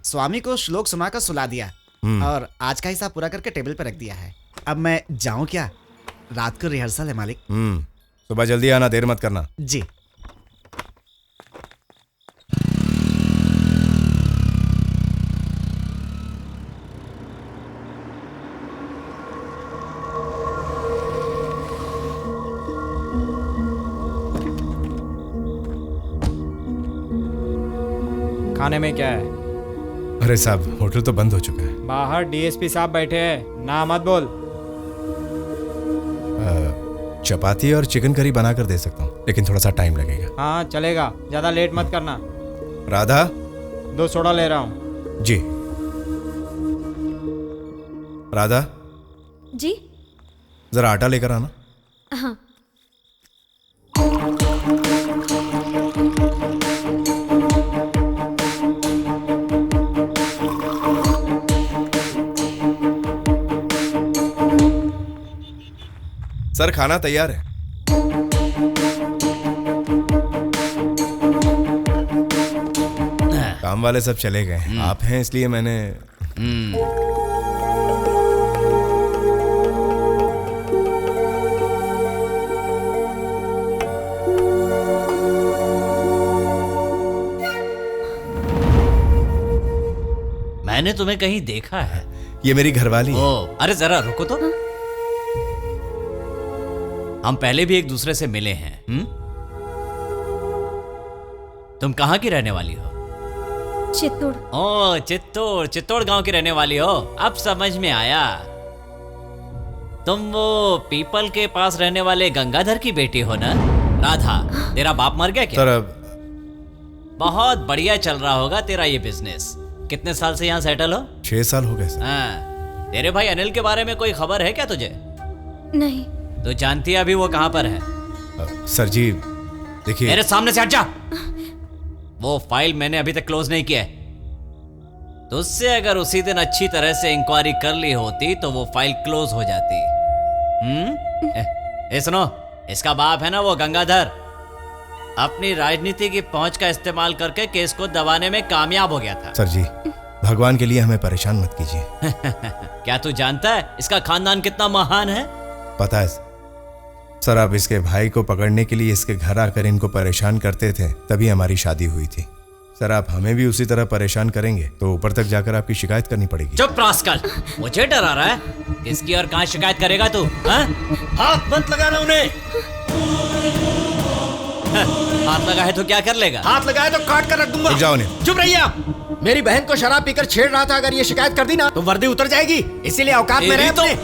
स्वामी को श्लोक सुनाकर सुला दिया और आज का हिसाब पूरा करके टेबल पर रख दिया है। अब मैं जाऊं क्या? रात को रिहर्सल है मालिक। सुबह जल्दी आना, देर मत करना। जी। खाने में क्या है? अरे साहब, होटल तो बंद हो चुका है। बाहर डीएसपी साहब बैठे हैं, ना मत बोल। चपाती और चिकन करी बना कर दे सकता हूँ, लेकिन थोड़ा सा टाइम लगेगा। हाँ चलेगा, ज्यादा लेट मत करना। राधा, 2 सोडा ले रहा हूँ। जी। राधा जी। जरा आटा लेकर आना। हाँ। सर, खाना तैयार है। काम वाले सब चले गए, आप हैं इसलिए मैंने। मैंने तुम्हें कहीं देखा है। ये मेरी घरवाली है। ओ, अरे जरा रुको तो। हम पहले भी एक दूसरे से मिले हैं। तुम कहाँ की रहने वाली हो? चित्तौड़। ओ, चित्तौड़ गांव की रहने वाली हो। अब समझ में आया। तुम वो पीपल के पास रहने वाले गंगाधर की बेटी हो ना? राधा, तेरा बाप मर गया क्या? सर, अब बहुत बढ़िया चल रहा होगा तेरा ये बिजनेस। कितने साल से यहाँ सेटल हो? 6 साल हो गए सर। हाँ। तेरे भाई अनिल के बारे में कोई खबर है क्या तुझे? नहीं। तो जानती है अभी वो कहाँ पर है? सर जी देखिए। मेरे सामने से हट जा। वो फाइल मैंने अभी तक क्लोज नहीं किया है। तो उससे अगर उसी दिन अच्छी तरह से इंक्वायरी कर ली होती तो वो फाइल क्लोज हो जाती। सुनो, इसका बाप है ना वो गंगाधर, अपनी राजनीति की पहुंच का इस्तेमाल करके केस को दबाने में कामयाब हो गया था। सर जी, भगवान के लिए हमें परेशान मत कीजिए। क्या तू जानता है इसका खानदान कितना महान है? पता है सर, आप इसके भाई को पकड़ने के लिए इसके घर आकर इनको परेशान करते थे, तभी हमारी शादी हुई थी। सर, आप हमें भी उसी तरह परेशान करेंगे तो ऊपर तक जाकर आपकी शिकायत करनी पड़ेगी। चुप रास्कल, मुझे डरा रहा है? किसकी और कहां शिकायत करेगा तू? हाथ मत लगाना उन्हें। हाथ लगाए तो क्या कर लेगा? हाथ लगाए तो काट कर रख दूंगा। रुक जाओ नहीं। चुप रहिए आप। मेरी बहन को शराब पीकर छेड़ रहा था, अगर ये शिकायत कर दी ना तो वर्दी उतर जाएगी, इसीलिए औकात में रहे अपने।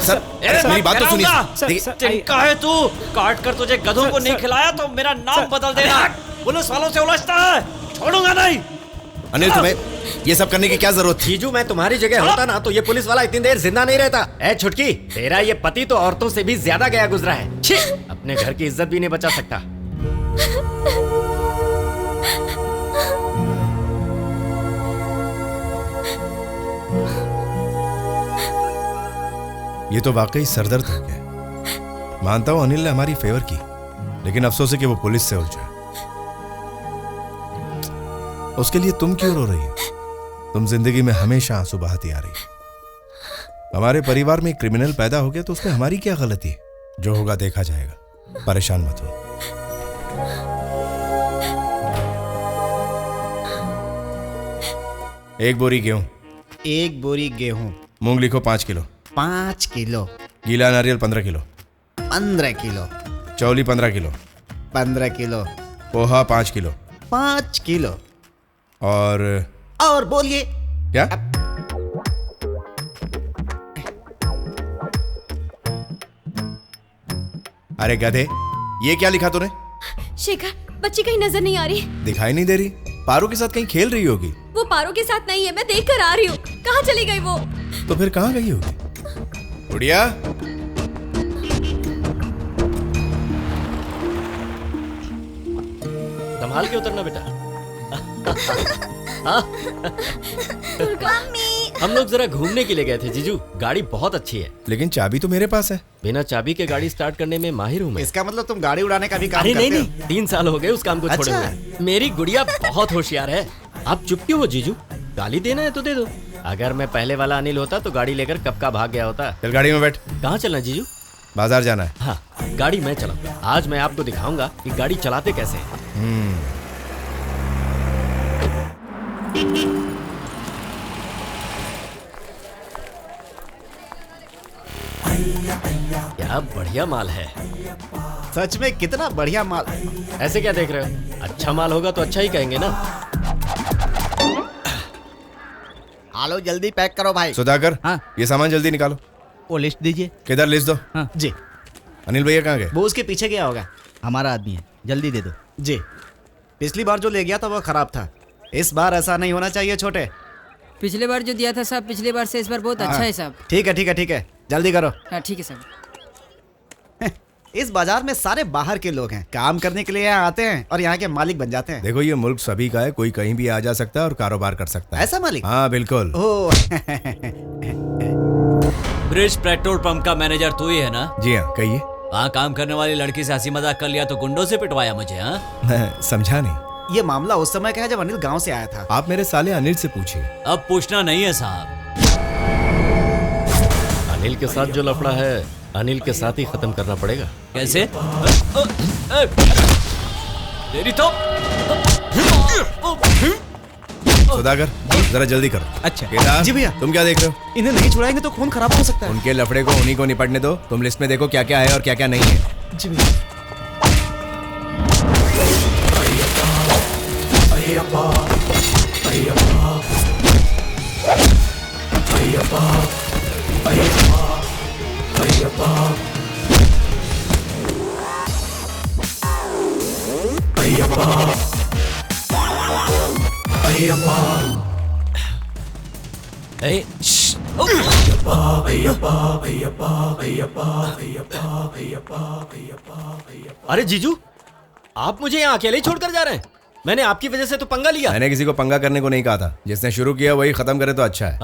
सर, मेरी बात तो सुनिए। चिंका है तू? काट कर तुझे गधों को नहीं खिलाया तो मेरा नाम बदल देना। पुलिस वालों से उलझता है, छोड़ूंगा नहीं। अनिल, तुम्हें ये सब करने की क्या जरूरत थी? जीजू, मैं तुम्हारी जगह होता ना तो ये पुलिस वाला इतनी देर जिंदा नहीं रहता। ए छुटकी, तेरा ये पति तो औरतों से भी ज्यादा गया गुजरा है। छी, अपने घर की इज्जत भी नहीं बचा सकता। ये तो वाकई सरदर्द हो गया। मानता हूं अनिल ने हमारी फेवर की, लेकिन अफसोस है कि वो पुलिस से उलझा। उसके लिए तुम क्यों रो रही हो? तुम जिंदगी में हमेशा आंसू बहाती आ रही हो। हमारे परिवार में एक क्रिमिनल पैदा हो गया तो उसमें हमारी क्या गलती है? जो होगा देखा जाएगा, परेशान मत हो। एक बोरी गेहूं। 1 बोरी गेहूं। मूंग लिखो 5 किलो। 5 किलो। गीला नारियल 15 किलो। 15 किलो। चौली 15 kilo. 15 kilo. Poha 5 kilo. 5 kilo. और बोलिए क्या? अरे गधे, ये क्या लिखा तूने? शेखर, बच्ची कहीं नजर नहीं आ रही। दिखाई नहीं दे रही? पारो के साथ कहीं खेल रही होगी। वो पारो के साथ नहीं है, मैं देख कर आ रही हूँ। कहाँ चली गई वो? तो फिर कहाँ गई होगी? गुड़िया, संभाल के उतरना बेटा। हम लोग जरा घूमने के लिए गए थे जीजू। गाड़ी बहुत अच्छी है, लेकिन चाबी तो मेरे पास है। बिना चाबी के गाड़ी स्टार्ट करने में माहिर हूँ मैं। इसका मतलब तुम गाड़ी उड़ाने का भी काम अरे करते नहीं हो? नहीं, 3 साल हो गए उस काम को छोड़े हुए। मेरी गुड़िया बहुत होशियार है। आप चुप क्यों हो जीजू? गाली देना है तो दे दो। अगर मैं पहले वाला अनिल होता तो गाड़ी लेकर कब का भाग गया होता। चल गाड़ी में बैठ, कहाँ चलना है जीजू? बाजार जाना है। हाँ, गाड़ी मैं चलाऊंगा। आज मैं आपको दिखाऊंगा कि गाड़ी चलाते कैसे हैं। क्या बढ़िया माल है। सच में कितना बढ़िया माल। ऐसे क्या देख रहे हो? अच्छा माल होगा तो अच्छा ही कहेंगे ना। आलो जल्दी पैक करो भाई। सुधाकर, हाँ। ये सामान जल्दी निकालो। वो लिस्ट दीजिए। किधर लिस्ट दो। हाँ। जी, अनिल भैया कहाँ गए? वो उसके पीछे गया होगा। हमारा आदमी है, जल्दी दे दो। जी, पिछली बार जो ले गया था वो खराब था। इस बार ऐसा नहीं होना चाहिए छोटे। पिछले बार जो दिया था साहब, पिछले बार से इस बार बहुत अच्छा है साहब। ठीक है ठीक है ठीक है, जल्दी करो। हाँ ठीक है साहब। इस बाजार में सारे बाहर के लोग हैं, काम करने के लिए यहाँ आते हैं और यहाँ के मालिक बन जाते हैं। देखो, ये मुल्क सभी का है, कोई कहीं भी आ जा सकता है और कारोबार कर सकता है। ऐसा मालिक? हाँ बिल्कुल। ओह ब्रिज पेट्रोल पंप का मैनेजर तू ही है ना? जी हाँ, कहिए। वहाँ काम करने वाली लड़की से हंसी मजाक कर लिया तो गुंडों से पिटवाया मुझे? हाँ, मैं समझा नहीं। ये मामला उस समय का है जब अनिल गांव से आया था। आप मेरे साले अनिल से पूछिए। अब पूछना नहीं है साहब। अनिल के साथ जो लफड़ा है, अनिल के साथ ही खत्म करना पड़ेगा। कैसे? तेरी तो सुधाकर, जरा जल्दी करो। अच्छा। केदार, जी भैया। तुम क्या देख रहे हो? इन्हें नहीं छुड़ाएंगे तो खून खराब हो सकता है। उनके लफड़े को उन्हीं को निपटने दो। तुम लिस्ट में देखो क्या क्या है और क्या क्या नहीं है। जी भैया। ए, श्श्श। अरे जीजू, आप मुझे यहाँ अकेले ही छोड़कर जा रहे हैं? मैंने आपकी वजह से तो पंगा लिया। मैंने किसी को पंगा करने को नहीं कहा था। जिसने शुरू किया वही खत्म करे तो अच्छा है।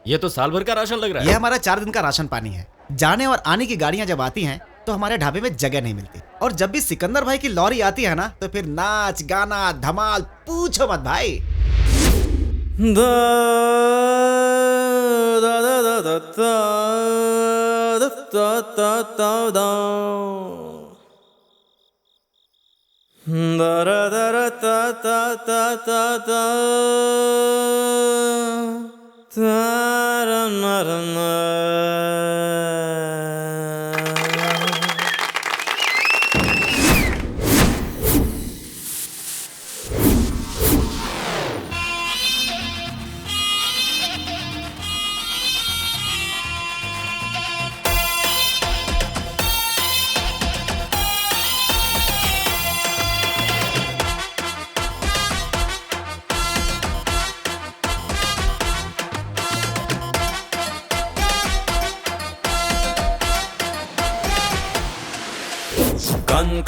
ये तो साल भर का राशन लग रहा ये है। हमारा 4 दिन का राशन पानी है। जाने और आने की गाड़ियां जब आती हैं तो हमारे ढाबे में जगह नहीं मिलती। और जब भी सिकंदर भाई की लॉरी आती है ना तो फिर नाच गाना धमाल पूछो मत भाई।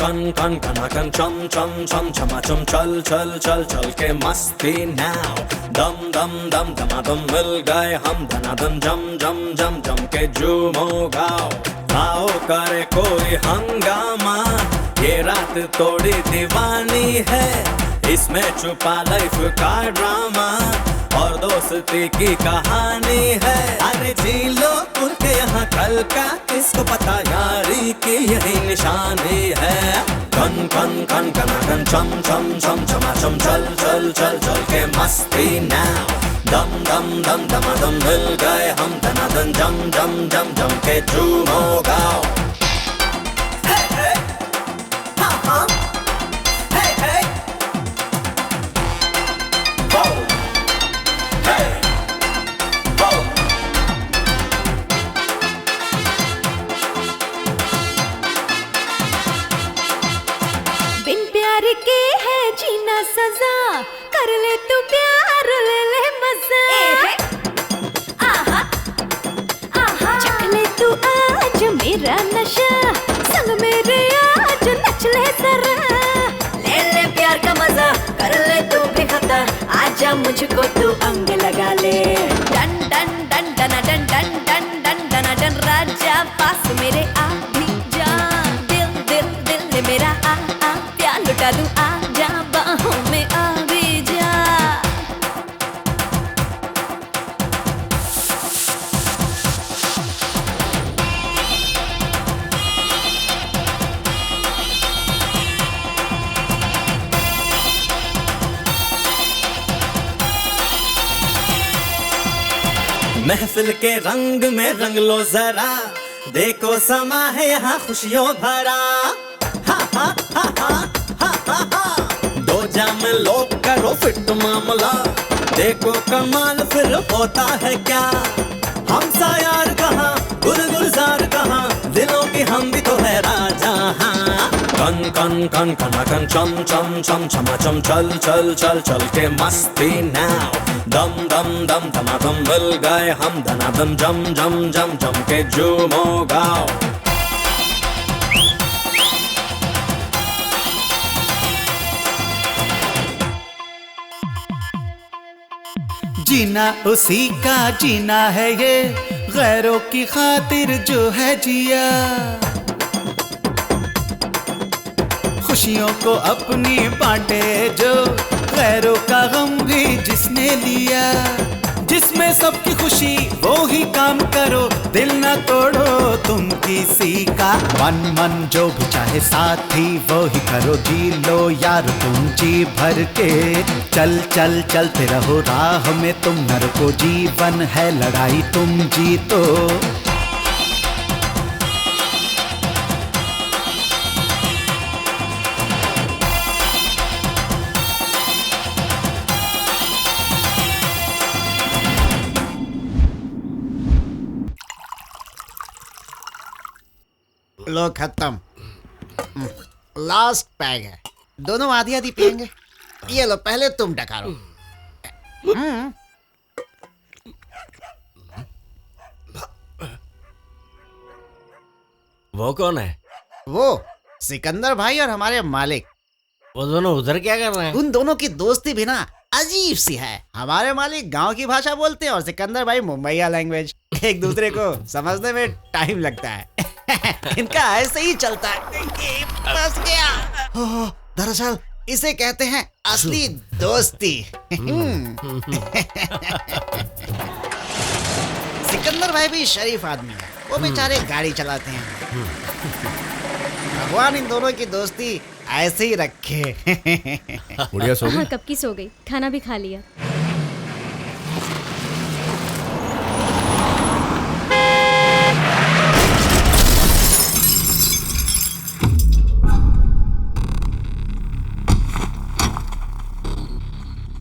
कन कन कन कन चम चम चम छमा चम चल चल चल चल के मस्ती नाउ दम दम दम दमादम मिल गए हम धनादम जम जम जम जम के झूमो गाओ आओ करे कोई हंगामा ये रात थोड़ी दीवानी है इसमें छुपा लाइफ का ड्रामा और दोस्ती की कहानी है अरे जी लो उनके यहाँ कल का किसको पता यारी की यही निशानी है कन कन कन कन कन चम चम चम चमा चम चल चल चल चल के मस्ती नाउ दम दम दम दमादम मिल गए हम धनादन जम जम जम जम के झूमो गाओ बिन प्यार के है जीना सजा कर ले तू प्यार ले ले मजा आहा आहा चख ले तू आज मेरा नशा संग मेरे आज नच ले जरा ले ले प्यार का मजा कर ले तू भी खता आजा मुझको तू अंग लगा ले डन डन डन डन डन डन डन डन डन डन राजा पास मेरे आ भी जा दिल दिल दिल मेरा आ प्यार लुटा दूं आजा बाहों में आ भी जा महफिल के रंग में रंग लो जरा, देखो समा है यहाँ खुशियों भरा। हा हा हा हा हा हा हा। दो जाम लो करो फिट मामला, देखो कमाल फिर होता है क्या। हम सा यार कहाँ गुलजार कहाँ, दिलों के हम भी तो है राजा। हाँ कन कन कन कना कन चम चम चम चमा चम चल चल चल चल के मस्ती नाउ। दम दम दम दमादम मिल गए हम, धनादम जम जम जम जम के झूमो गाओ। जीना उसी का जीना है ये, गैरों की खातिर जो है जिया। खुशियों को अपनी बांटे जो, गैरों का गम भी जिसने लिया। जिसमें सबकी खुशी वो ही काम करो, दिल न तोड़ो तुम किसी का। मन मन जो भी चाहे साथी वो ही करो, जी लो यार तुम जी भर के। चल चल चलते रहो राह में तुम न रुको, जीवन है लड़ाई तुम जीतो। लो खत्म, लास्ट पैग है, दोनों आधी आधी पियेंगे। ये लो पहले तुम टकारो। वो कौन है? वो सिकंदर भाई और हमारे मालिक। वो दोनों उधर क्या कर रहे हैं? उन दोनों की दोस्ती भी ना अजीब सी है। हमारे मालिक गांव की भाषा बोलते हैं और सिकंदर भाई मुंबईया लैंग्वेज। एक दूसरे को समझने में टाइम लगता है। इनका ऐसे ही चलता है। फंस गया। ओह, दरअसल इसे कहते हैं असली दोस्ती। सिकंदर भाई भी शरीफ आदमी है, वो बेचारे गाड़ी चलाते हैं। भगवान इन दोनों की दोस्ती ऐसे ही रखे। बुढ़िया सो गई? कब की सो गई, खाना भी खा लिया।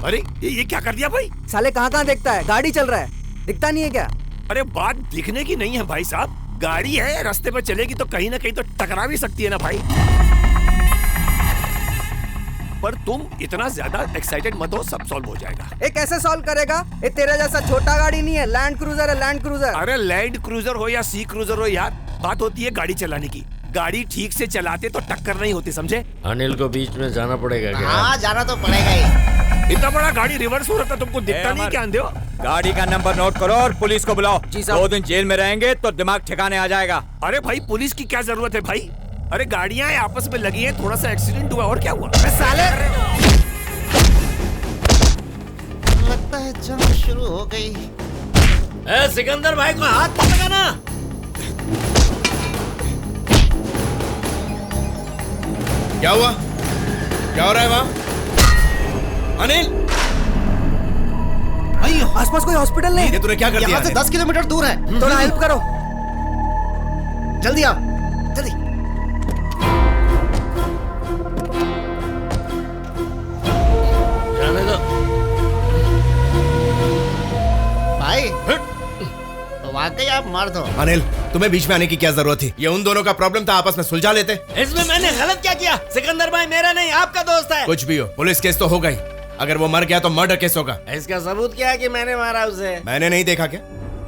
अरे ये क्या कर दिया भाई? साले कहाँ देखता है, गाड़ी चल रहा है, दिखता नहीं है क्या? अरे बात दिखने की नहीं है भाई साहब, गाड़ी है रास्ते पर चलेगी तो कहीं ना कहीं तो टकरा भी सकती है ना भाई। पर तुम इतना ज्यादा एक्साइटेड मत हो, सब सॉल्व हो जाएगा। ये कैसे सॉल्व करेगा? ये तेरे जैसा छोटा गाड़ी नहीं है, लैंड क्रूजर है, लैंड क्रूजर। अरे लैंड क्रूजर हो या सी क्रूजर हो यार, बात होती है गाड़ी चलाने की। गाड़ी ठीक से चलाते तो टक्कर नहीं होती, समझे? अनिल को बीच में जाना पड़ेगा क्या? हाँ जाना तो पड़ेगा ही। इतना बड़ा गाड़ी रिवर्स हो रहा था, तुमको दिखता नहीं क्या? अंधे हो? गाड़ी का नंबर नोट करो और पुलिस को बुलाओ। 2 दिन जेल में रहेंगे तो दिमाग ठिकाने आ जाएगा। अरे भाई पुलिस की क्या जरूरत है भाई? अरे गाड़ियां आपस में लगी हैं, थोड़ा सा एक्सीडेंट हुआ और क्या हुआ? साले लगता है जंग शुरू हो गई। सिकंदर भाई को हाथ मत लगाना। क्या हुआ? क्या हो रहा है वहाँ? अनिल, भाई आसपास कोई हॉस्पिटल नहीं। ये तूने क्या कर दिया? यहाँ से 10 किलोमीटर दूर है। थोड़ा हेल्प करो। जल्दी आओ, जल्दी। जाने दो भाई, तो वाकई आप मर्द हो। अनिल, तुम्हें बीच में आने की क्या जरूरत थी? ये उन दोनों का प्रॉब्लम था, आपस में सुलझा लेते। इसमें मैंने गलत क्या किया? सिकंदर भाई मेरा नहीं आपका दोस्त है। कुछ भी हो, पुलिस केस तो हो गई। अगर वो मर गया तो मर्डर केस होगा। इसका सबूत क्या है कि मैंने मारा उसे? मैंने नहीं देखा क्या?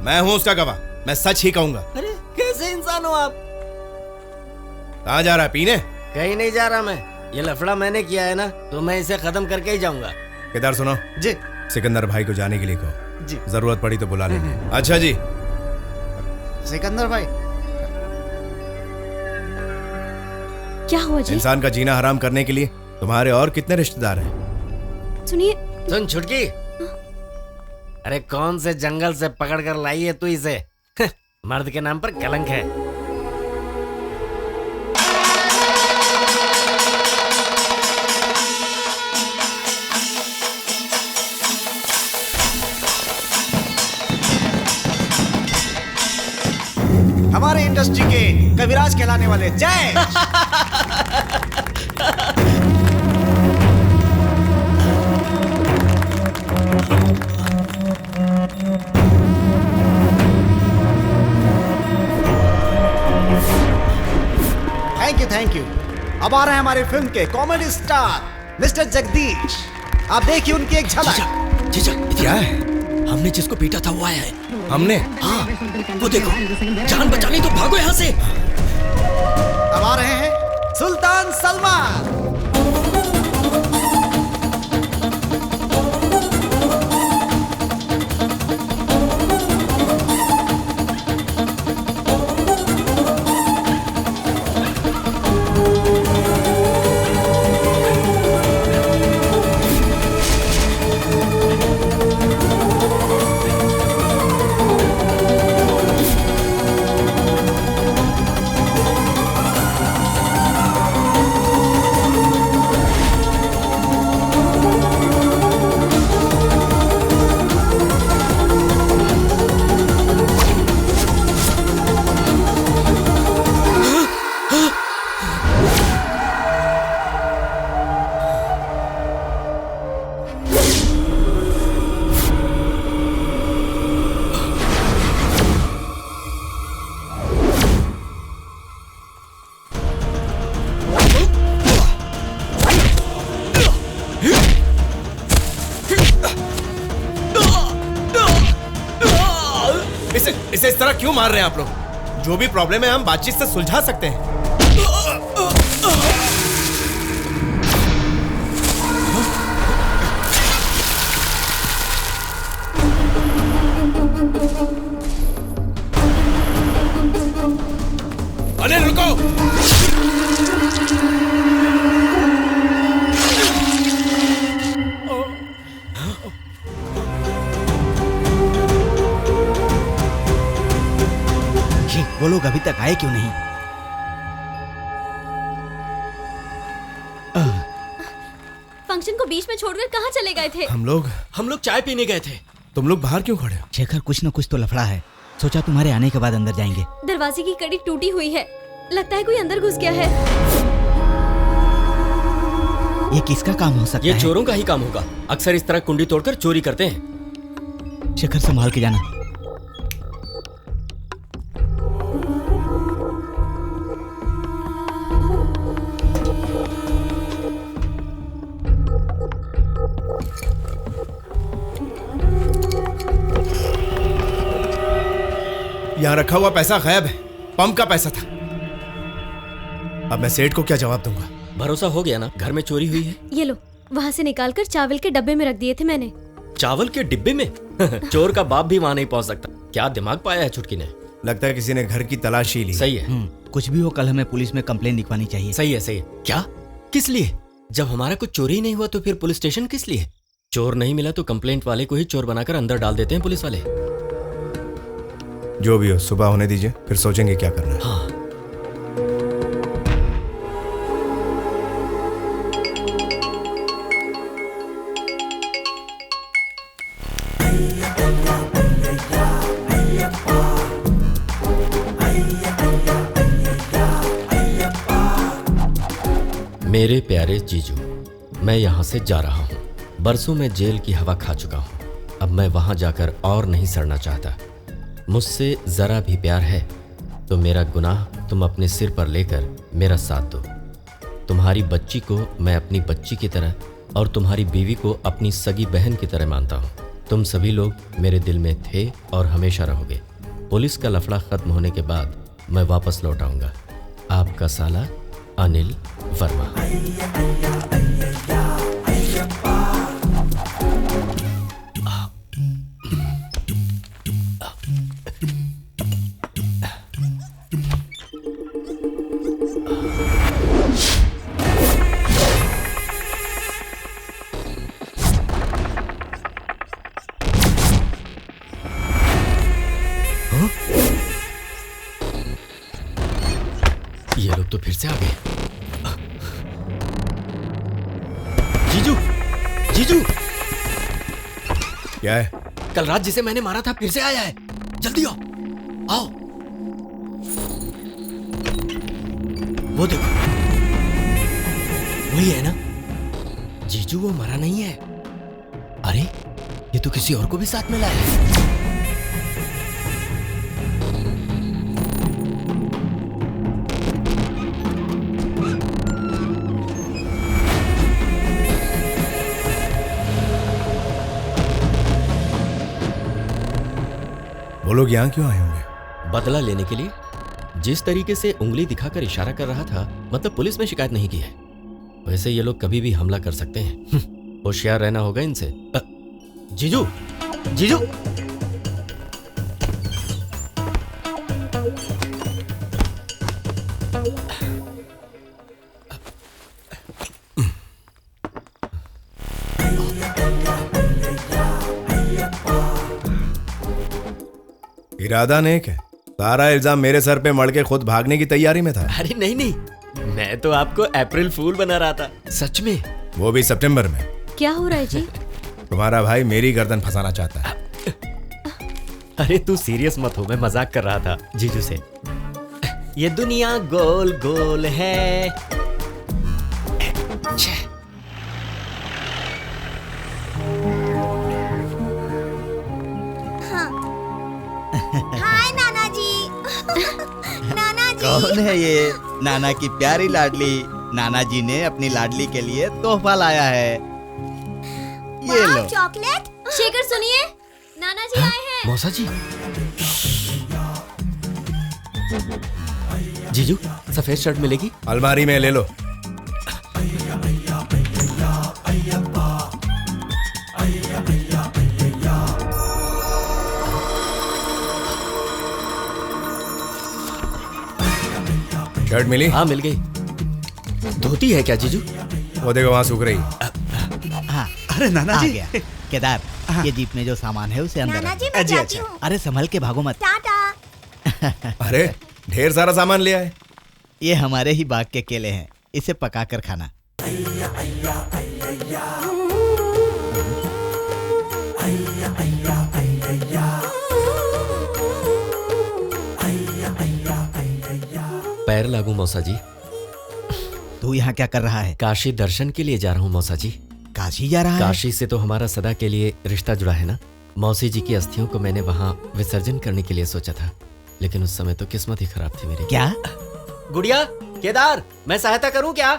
मैं हूँ उसका गवाह, मैं सच ही कहूंगा। अरे कैसे इंसान हो आप? कहाँ जा रहा है? पीने? कहीं नहीं जा रहा मैं। ये लफड़ा मैंने किया है ना, तो मैं इसे खत्म करके ही जाऊंगा। केदार सुनो जी। सिकंदर भाई को जाने के लिए कहो, जी। जरूरत पड़ी तो बुला लेंगे। अच्छा जी। सिकंदर भाई, क्या हुआ जी? इंसान का जीना हराम करने के लिए तुम्हारे और कितने रिश्तेदार हैं? सुनिए। सुन छुटकी, अरे कौन से जंगल से पकड़ कर लाई है तू इसे? मर्द के नाम पर कलंक है। इंडस्ट्री के कविराज कहलाने वाले। जय। Thank you. अब आ रहे हैं हमारी फिल्म के कॉमेडी स्टार मिस्टर जगदीश। आप देखिए उनकी एक झलक। जीजा, क्या है? हमने जिसको पीटा था वो आया है। हमने? हाँ, वो देखो, जान बचानी तो भागो यहाँ से। अब आ रहे हैं सुल्तान सलमान। इसे इस तरह क्यों मार रहे हैं आप लोग? जो भी प्रॉब्लम है हम बातचीत से सुलझा सकते हैं। अनिल रुको। वो लोग अभी तक आए क्यों नहीं? फंक्शन को बीच में छोड़कर कहाँ चले गए थे? हम लोग चाय पीने गए थे। तुम लोग बाहर क्यों खड़े हो? शेखर, कुछ न कुछ तो लफड़ा है। सोचा तुम्हारे आने के बाद अंदर जाएंगे। दरवाजे की कड़ी टूटी हुई है, लगता है कोई अंदर घुस गया है। ये किसका काम हो सकता है? ये चोरों का ही काम होगा। अक्सर इस तरह कुंडी तोड़कर चोरी करते हैं। शेखर, संभाल के जाना। यहाँ रखा हुआ पैसा गायब है। पंप का पैसा था। अब मैं सेठ को क्या जवाब दूंगा? भरोसा हो गया ना, घर में चोरी हुई है। ये लो, वहाँ से निकालकर चावल के डब्बे में रख दिए थे मैंने। चावल के डिब्बे में? चोर का बाप भी वहाँ नहीं पहुँच सकता। क्या दिमाग पाया है छुटकी ने। लगता है किसी ने घर की तलाशी ली। सही है। कुछ भी हो, कल हमें पुलिस में कंप्लेन लिखवानी चाहिए। सही है, सही है। क्या? किस लिए? जब हमारा कुछ चोरी ही नहीं हुआ तो फिर पुलिस स्टेशन किस लिए? चोर नहीं मिला तो कंप्लेंट वाले को ही चोर बनाकर अंदर डाल देते हैं पुलिस वाले। जो भी हो, सुबह होने दीजिए, फिर सोचेंगे क्या करना है। हाँ। मेरे प्यारे जीजू, मैं यहाँ से जा रहा हूँ। बरसों में जेल की हवा खा चुका हूँ। अब मैं वहाँ जाकर और नहीं सड़ना चाहता। मुझसे जरा भी प्यार है तो मेरा गुनाह तुम अपने सिर पर लेकर मेरा साथ दो। तुम्हारी बच्ची को मैं अपनी बच्ची की तरह और तुम्हारी बीवी को अपनी सगी बहन की तरह मानता हूँ। तुम सभी लोग मेरे दिल में थे और हमेशा रहोगे। पुलिस का लफड़ा खत्म होने के बाद मैं वापस लौट आऊंगा। आपका साला अनिल वर्मा। ये लोग तो फिर से आ गए। जीजू, जीजू, क्या है? कल रात जिसे मैंने मारा था फिर से आया है। जल्दी आओ, आओ। वो देखो, वही है ना? जीजू वो मरा नहीं है। अरे ये तो किसी और को भी साथ में लाया है। वो लोग यहाँ क्यों आए होंगे? बदला लेने के लिए। जिस तरीके से उंगली दिखाकर इशारा कर रहा था, मतलब पुलिस में शिकायत नहीं की है। वैसे ये लोग कभी भी हमला कर सकते हैं। होशियार रहना होगा इनसे। जीजू, जीजू, इरादा नेक है। सारा इल्जाम मेरे सर पे मड़ के खुद भागने की तैयारी में था। अरे नहीं नहीं, मैं तो आपको अप्रैल फूल बना रहा था। सच में। वो भी सितंबर में। क्या हो रहा है जी? तुम्हारा भाई मेरी गर्दन फंसाना चाहता है। अरे तू सीरियस मत हो, मैं मजाक कर रहा था जीजू से। ये दुनिया गोल गोल है। हाय नाना जी। नाना जी। कौन है ये? नाना की प्यारी लाडली। नाना जी ने अपनी लाडली के लिए तोहफा लाया है। ये लो चॉकलेट। शेखर सुनिए, नाना जी आए हैं। मौसा जी। जीजू सफेद शर्ट मिलेगी? अलमारी में ले लो। शर्ट मिली? हाँ मिल गई। धोती है क्या जीजू? वो देखो वहां सूख रही। हाँ, अरे नाना जी। गया। केदार, ये जीप में जो सामान है उसे अंदर नाना रख। जी मैं जाती हूँ। अरे संभल के भागो मत। टाटा। अरे ढेर सारा सामान ले आए। ये हमारे ही बाग के केले हैं, इसे पका कर खाना। पैर लागू मौसा जी। तू यहाँ क्या कर रहा है? काशी दर्शन के लिए जा रहा हूँ मौसा जी। काशी जा रहा है? काशी से तो हमारा सदा के लिए रिश्ता जुड़ा है ना। मौसी जी की अस्थियों को मैंने वहाँ विसर्जन करने के लिए सोचा था, लेकिन उस समय तो किस्मत ही खराब थी मेरी। क्या? गुड़िया, केदार, मैं सहायता करूँ क्या?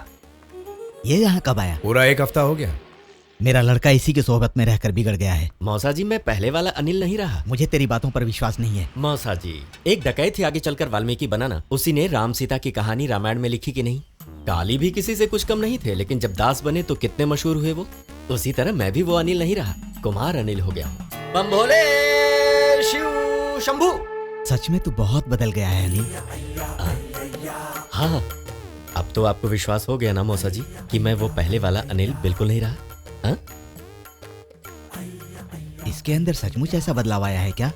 ये यहाँ कब आया? पूरा 1 हफ्ता हो गया। मेरा लड़का इसी की सोहबत में रहकर बिगड़ गया है। मौसा जी मैं पहले वाला अनिल नहीं रहा। मुझे तेरी बातों पर विश्वास नहीं है। मौसा जी, एक डकैत थी आगे चलकर वाल्मीकि बनाना। उसी ने राम सीता की कहानी रामायण में लिखी कि नहीं? काली भी किसी से कुछ कम नहीं थे, लेकिन जब दास बने तो कितने मशहूर हुए वो। उसी तरह मैं भी वो अनिल नहीं रहा, कुमार अनिल हो गया हूँ। बम भोले शिव शंभू। सच में तू बहुत बदल गया है अनिल। हाँ, अब तो आपको विश्वास हो गया ना मौसा जी कि मैं वो पहले वाला अनिल बिल्कुल नहीं रहा। हाँ? इसके अंदर सचमुच ऐसा बदलाव आया है क्या?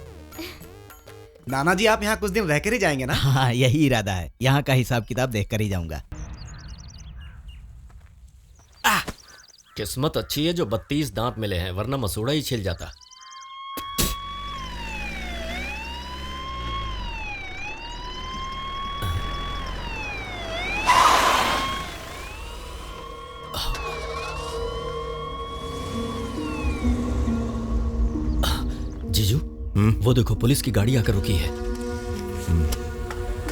नाना जी आप यहाँ कुछ दिन रह कर ही जाएंगे ना? हाँ, यही इरादा है। यहाँ का हिसाब किताब देख कर ही जाऊंगा। किस्मत अच्छी है जो 32 दांत मिले हैं, वरना मसूड़ा ही छिल जाता। जीजू, वो देखो पुलिस की गाड़ी आकर रुकी है।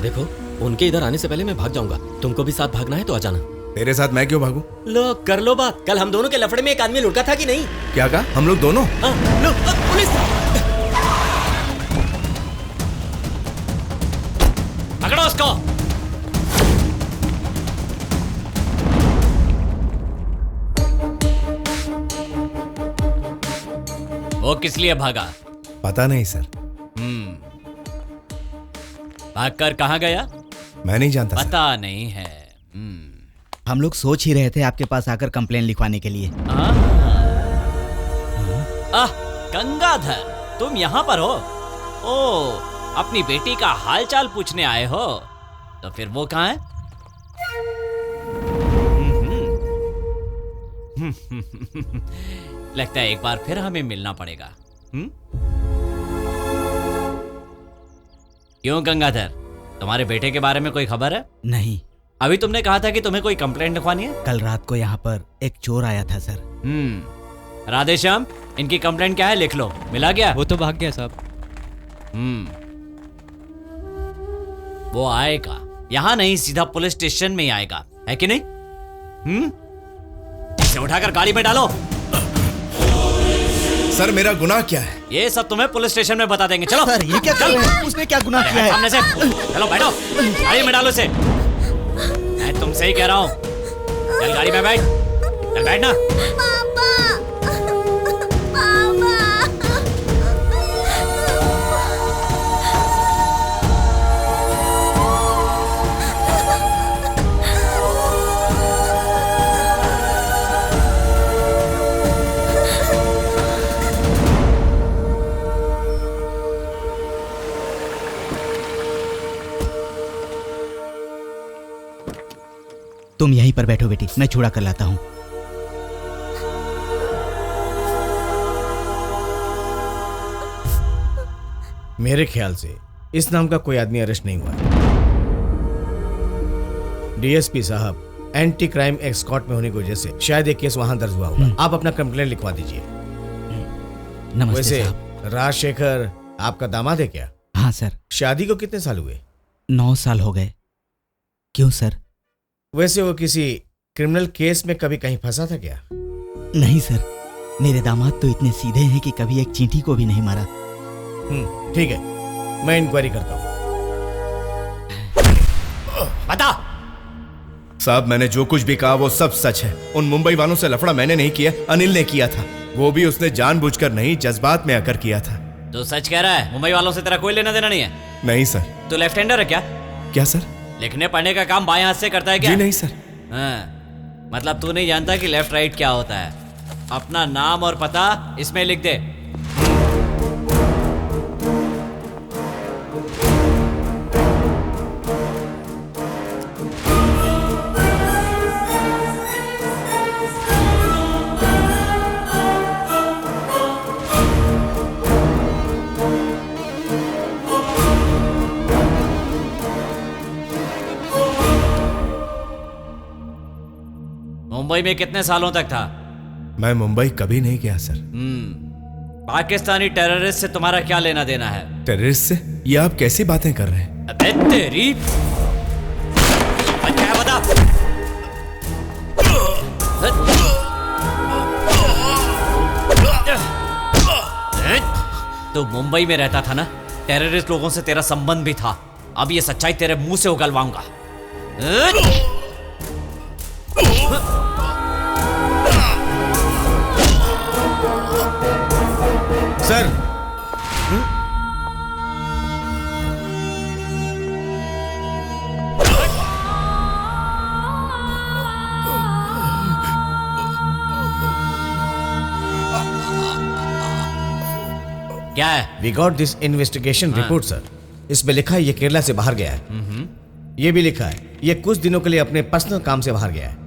देखो, उनके इधर आने से पहले मैं भाग जाऊंगा। तुमको भी साथ भागना है तो आ जाना। तेरे साथ मैं क्यों भागूं? लो कर लो बात। कल हम दोनों के लफड़े में एक आदमी लुढ़का था कि नहीं? क्या कहा? हम लोग दोनों? हाँ, लो पुलिस पकड़ो उसको। वो किस लिए भागा? पता नहीं सर। भागकर कहाँ गया? मैं नहीं जानता पता नहीं है। हम लोग सोच ही रहे थे आपके पास आकर कंप्लेन लिखवाने के लिए। गंगाधर, तुम यहाँ पर हो? ओ, अपनी बेटी का हालचाल पूछने आए हो? तो फिर वो कहाँ है? लगता है एक बार फिर हमें मिलना पड़ेगा। क्यों गंगाधर, तुम्हारे बेटे के बारे में कोई खबर है? नहीं, अभी तुमने कहा था कि तुम्हें कोई कंप्लेंट लिखवानी है। कल रात को यहाँ पर एक चोर आया था सर। राधेश्याम, इनकी कंप्लेंट क्या है, लिख लो। मिला गया? वो तो भाग गया साहब। वो आएगा, यहाँ नहीं सीधा पुलिस स्टेशन में ही आएगा, है कि नहीं? इसे उठाकर गाड़ी में डालो। सर मेरा गुनाह क्या है? ये सब तुम्हें पुलिस स्टेशन में बता देंगे। चलो सर ये क्या कर रहे हैं? उसने क्या गुनाह किया है? सामने से चलो, बैठो, गाड़ी में डालो इसे। मैं तुमसे ही कह रहा हूँ, चल गाड़ी में बैठ, चल बैठना। तुम यहीं पर बैठो बेटी, मैं छुड़ा कर लाता हूँ। मेरे ख्याल से इस नाम का कोई आदमी अरेस्ट नहीं हुआ। डीएसपी साहब एंटी क्राइम एस्कॉर्ट में होने की वजह से शायद एक केस वहां दर्ज हुआ होगा। आप अपना कंप्लेंट लिखवा दीजिए। नमस्ते वैसे साहब। राजशेखर आपका दामाद है क्या? हाँ सर। शादी को कितने साल हुए? 9 साल हो गए। क्यों सर? वैसे वो किसी क्रिमिनल केस में कभी कहीं फंसा था क्या? नहीं सर, मेरे दामाद तो इतने सीधे हैं कि कभी एक चींटी को भी नहीं मारा। ठीक है, मैं इंक्वायरी करता हूँ। बता। साहब मैंने जो कुछ भी कहा वो सब सच है। उन मुंबई वालों से लफड़ा मैंने नहीं किया, अनिल ने किया था। वो भी उसने जानबूझकर नहीं, जज्बात में आकर किया था। तो सच कह रहा है? मुंबई वालों से तेरा कोई लेना देना नहीं है? नहीं सर। तो लेफ्ट हैंडर है क्या? क्या सर? लिखने पढ़ने का काम बाएं हाथ से करता है क्या? जी नहीं सर। हाँ, मतलब तू नहीं जानता कि लेफ्ट राइट क्या होता है। अपना नाम और पता इसमें लिख दे। मुंबई में कितने सालों तक था? मैं मुंबई कभी नहीं गया सर। पाकिस्तानी टेररिस्ट से तुम्हारा क्या लेना देना है? टेररिस्ट से? ये आप कैसी बातें कर रहे हैं? अबे तेरी, क्या बता? तो मुंबई में रहता था ना, टेररिस्ट लोगों से तेरा संबंध भी था। अब ये सच्चाई तेरे मुंह से उगलवाऊंगा। सर, क्या है? We got this investigation report sir. इसमें लिखा है ये केरला से बाहर गया है। ये भी लिखा है ये कुछ दिनों के लिए अपने पर्सनल काम से बाहर गया है।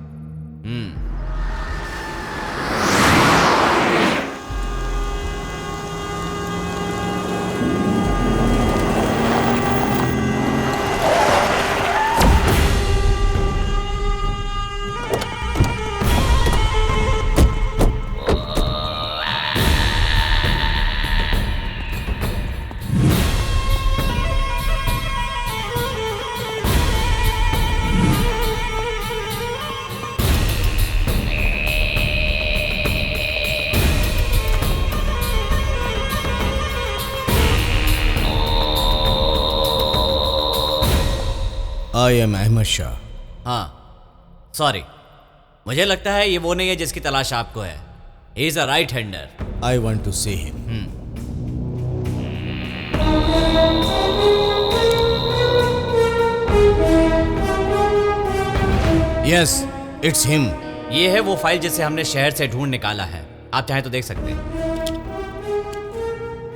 I am Ahmad Shah. हाँ, सॉरी, मुझे लगता है ये वो नहीं है जिसकी तलाश आपको है। He is a right hander. I want to see him. Yes, it's him. ये है वो फाइल जिसे हमने शहर से ढूंढ निकाला है। आप चाहें तो देख सकते हैं।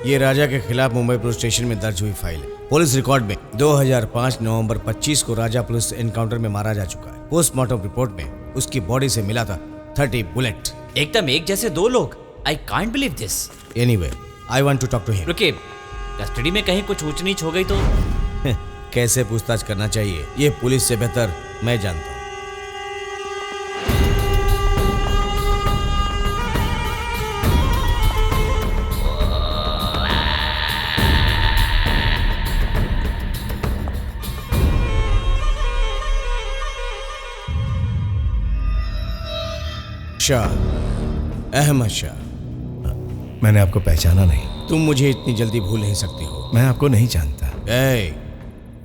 ये राजा के खिलाफ मुंबई पुलिस स्टेशन में दर्ज हुई फाइल है। पुलिस रिकॉर्ड में 2005 नवंबर 25 को राजा पुलिस एनकाउंटर में मारा जा चुका है। पोस्टमार्टम रिपोर्ट में उसकी बॉडी से मिला था 30 बुलेट। एकदम एक जैसे दो लोग। I can't believe this. Anyway, I want to talk to him. रुकिए, कस्टडी में कहीं कुछ ऊंच नीच हो गई तो? कैसे पूछताछ करना चाहिए ये पुलिस से बेहतर मैं जानता हूं। शाह, अहमद शाह। मैंने आपको पहचाना नहीं। तुम मुझे इतनी जल्दी भूल नहीं सकते हो। मैं आपको नहीं जानता।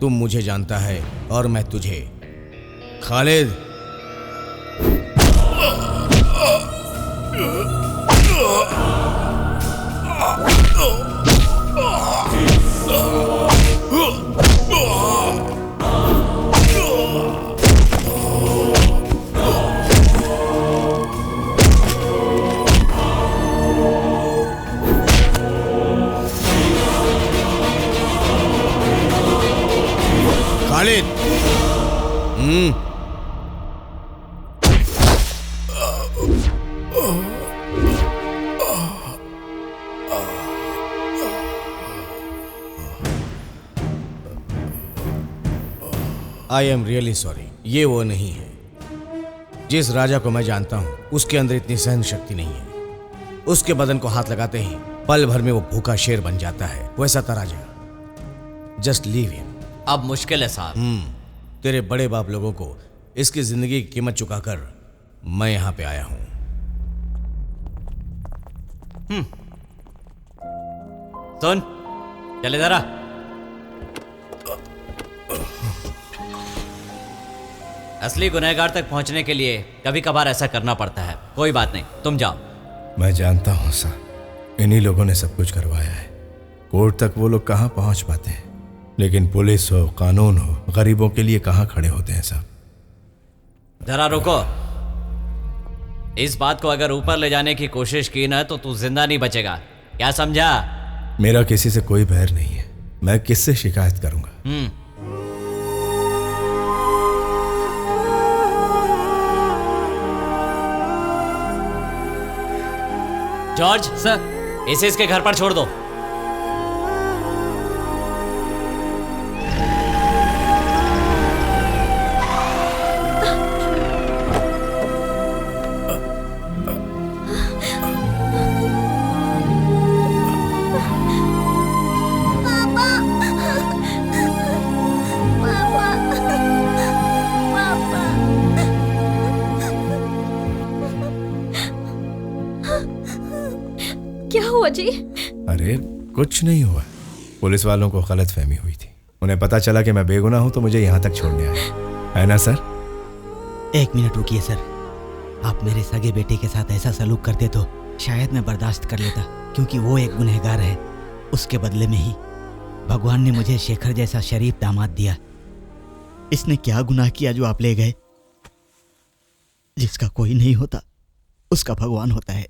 तुम मुझे जानता है और मैं तुझे। Khalid. Khalid. I am really sorry. ये वो नहीं है। जिस राजा को मैं जानता हूं उसके अंदर इतनी सहन शक्ति नहीं है। उसके बदन को हाथ लगाते ही पल भर में वो भूखा शेर बन जाता है। वैसा था राजा। Just leave him. अब मुश्किल है साहब। तेरे बड़े बाप लोगों को इसकी जिंदगी की कीमत चुकाकर मैं यहां पे आया हूं। सुन, चले जरा। असली गुनहगार तक पहुंचने के लिए कभी कभार ऐसा करना पड़ता है। कोई बात नहीं, तुम जाओ। मैं जानता हूं सर, इन्हीं लोगों ने सब कुछ करवाया है। कोर्ट तक वो लोग कहां पहुंच पाते हैं, लेकिन पुलिस हो, कानून हो, गरीबों के लिए कहां खड़े होते हैं साहब। जरा रुको। इस बात को अगर ऊपर ले जाने की कोशिश की ना तो तू जिंदा नहीं बचेगा। क्या समझा? मेरा किसी से कोई बैर नहीं है। मैं किससे शिकायत करूंगा? जॉर्ज सर, इसे इसके घर पर छोड़ दो। क्या हुआ जी? अरे कुछ नहीं हुआ। पुलिस वालों को गलतफहमी हुई थी। उन्हें पता चला कि मैं बेगुनाह हूं तो मुझे यहां तक छोड़ने आए, है ना सर? एक मिनट रुकिए सर। आप मेरे सगे बेटे के साथ ऐसा सलूक करते तो शायद मैं बर्दाश्त कर लेता, क्योंकि वो एक गुनहगार है। उसके बदले में ही भगवान ने मुझे शेखर जैसा शरीफ दामाद दिया। इसने क्या गुनाह किया जो आप ले गए? जिसका कोई नहीं होता उसका भगवान होता है।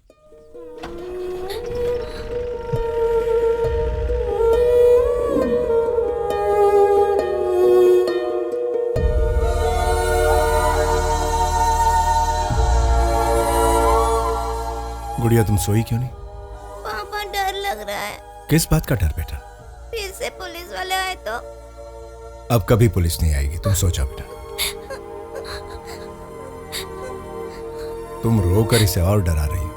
गुड़िया, तुम सोई क्यों नहीं? पापा, डर लग रहा है। किस बात का डर बेटा? फिर से पुलिस वाले आए तो? अब कभी पुलिस नहीं आएगी, तुम सो जाओ बेटा। तुम रोकर इसे और डरा रही हो।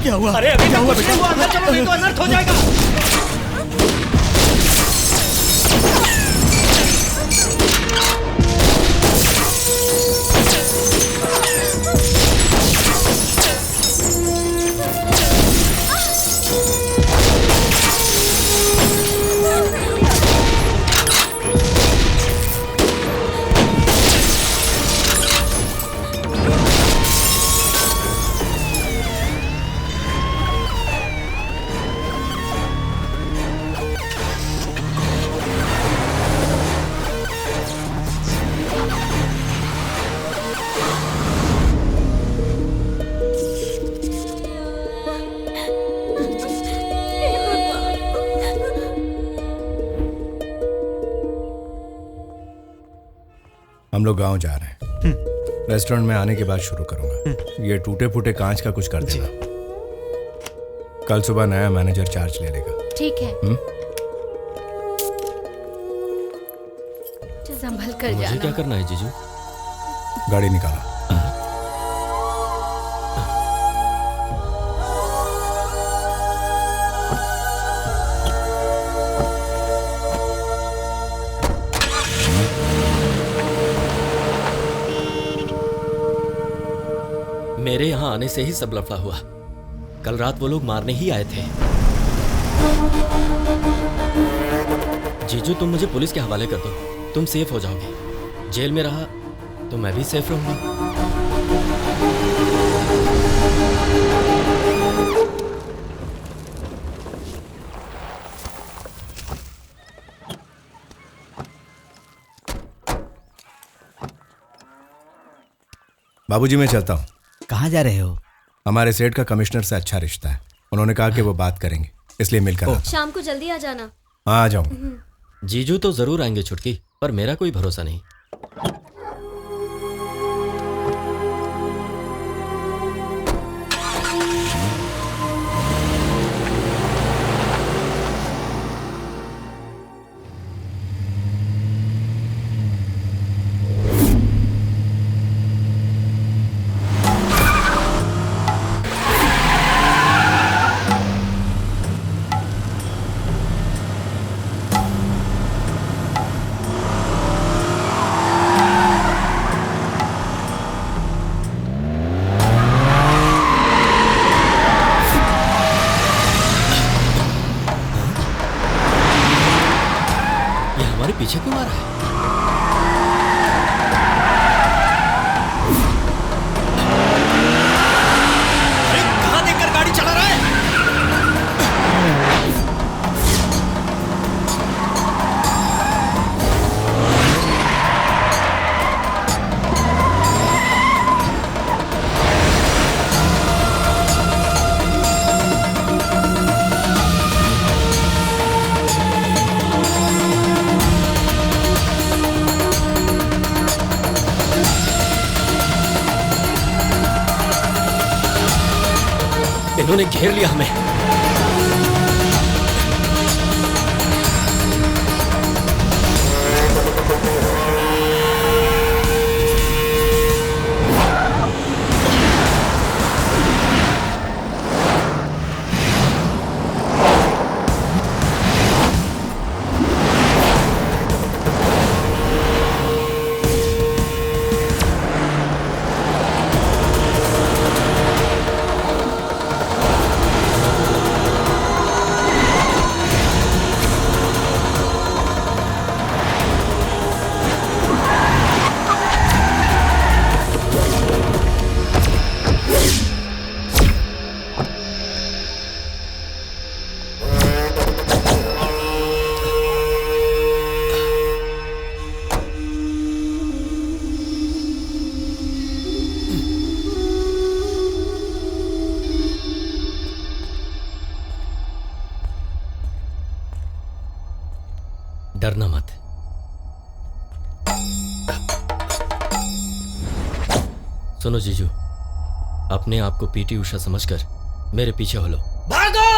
क्या हुआ? अरे अभी क्या हुआ कुछ बेटा? नहीं हुआ, अंदर चलो नहीं तो अनर्थ हो जाएगा। हम लोग गांव जा रहे हैं। रेस्टोरेंट में आने के बाद शुरू करूंगा। ये टूटे फूटे कांच का कुछ कर देना। कल सुबह नया मैनेजर चार्ज ले लेगा। ठीक है। संभल कर मुझे जाना। क्या करना है जीजू? गाड़ी निकाला। मेरे यहाँ आने से ही सब लफड़ा हुआ। कल रात वो लोग मारने ही आए थे। जीजू तुम मुझे पुलिस के हवाले कर दो, तुम सेफ हो जाओगे। जेल में रहा तो मैं भी सेफ रहूंगा। बाबूजी मैं चलता हूँ। कहाँ जा रहे हो? हमारे सेठ का कमिश्नर से अच्छा रिश्ता है। उन्होंने कहा कि वो बात करेंगे, इसलिए मिलकर आता हूं। शाम को जल्दी आ जाना। हाँ आ जाऊंगा। जीजू तो जरूर आएंगे छुटकी, पर मेरा कोई भरोसा नहीं। पीछे क्यों आ रहा है? कहां देखकर गाड़ी चला रहा है? इन्होंने घेर लिया हमें। डरना मत। सुनो जीजू, अपने आप को पीटी उषा समझकर मेरे पीछे हो लो। भागो!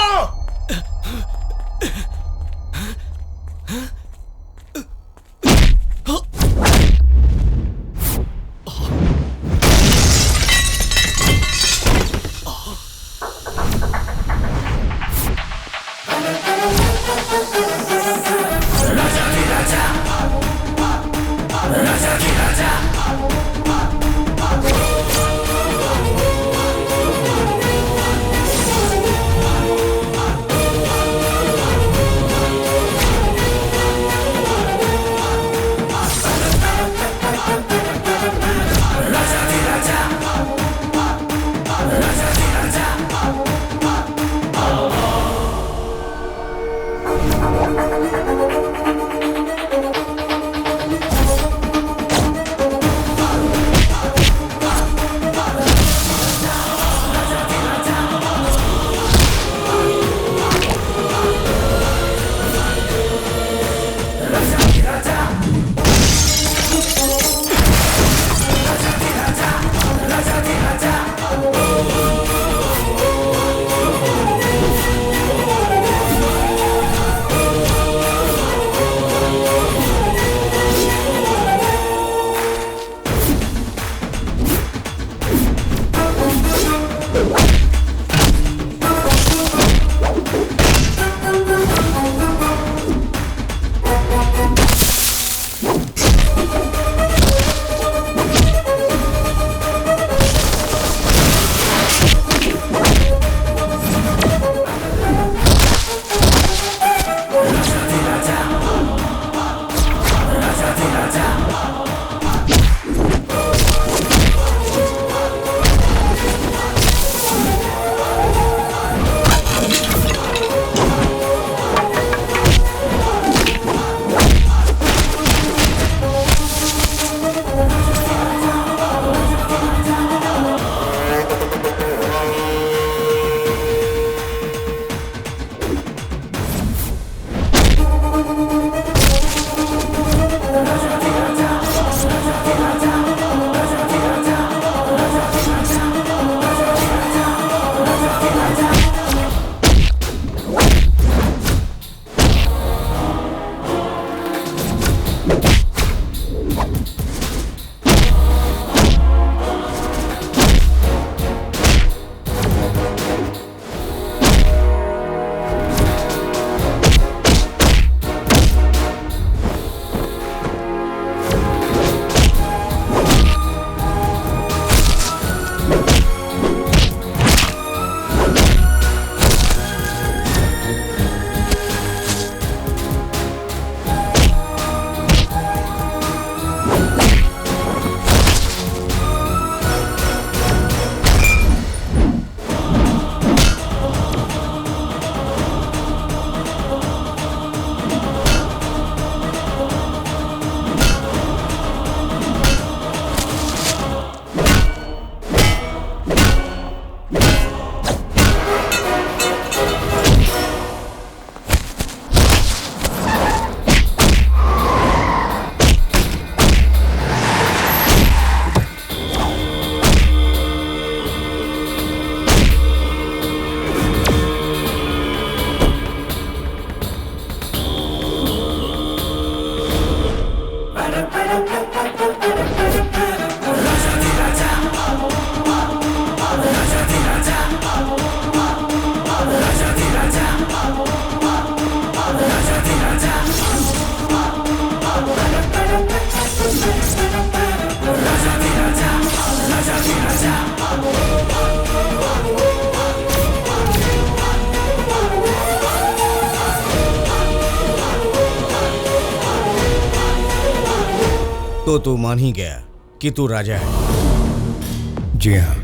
तो तू मान ही गया कि तू राजा है। जी हाँ,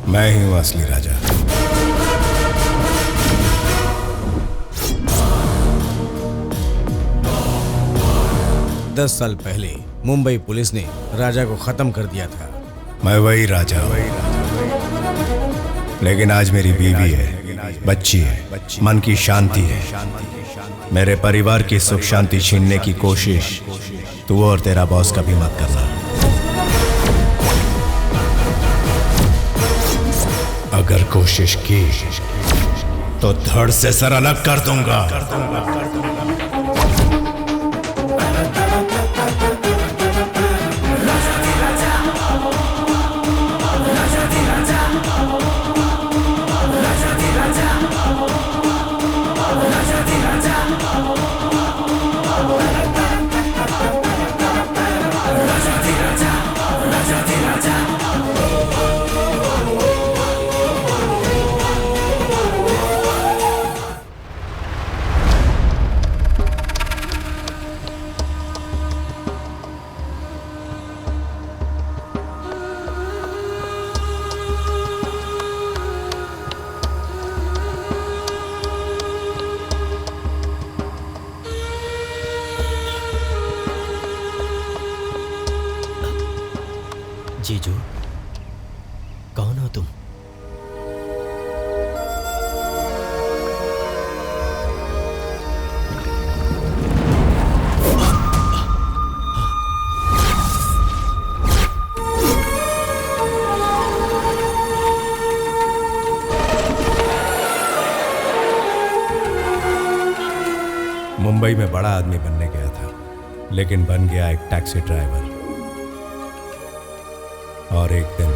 मैं ही हूं असली राजा। दस साल पहले मुंबई पुलिस ने राजा को खत्म कर दिया था। मैं वही राजा हूं, लेकिन आज मेरी बीवी है, बच्ची है, मन की शांति है। मेरे परिवार की सुख शांति छीनने की कोशिश तू और तेरा बॉस कभी मत करना। अगर कोशिश की तो धड़ से सर अलग कर दूंगा। जीजू, कौन हो तुम? मुंबई में बड़ा आदमी बनने गया था, लेकिन बन गया एक टैक्सी ड्राइवर। और एक दिन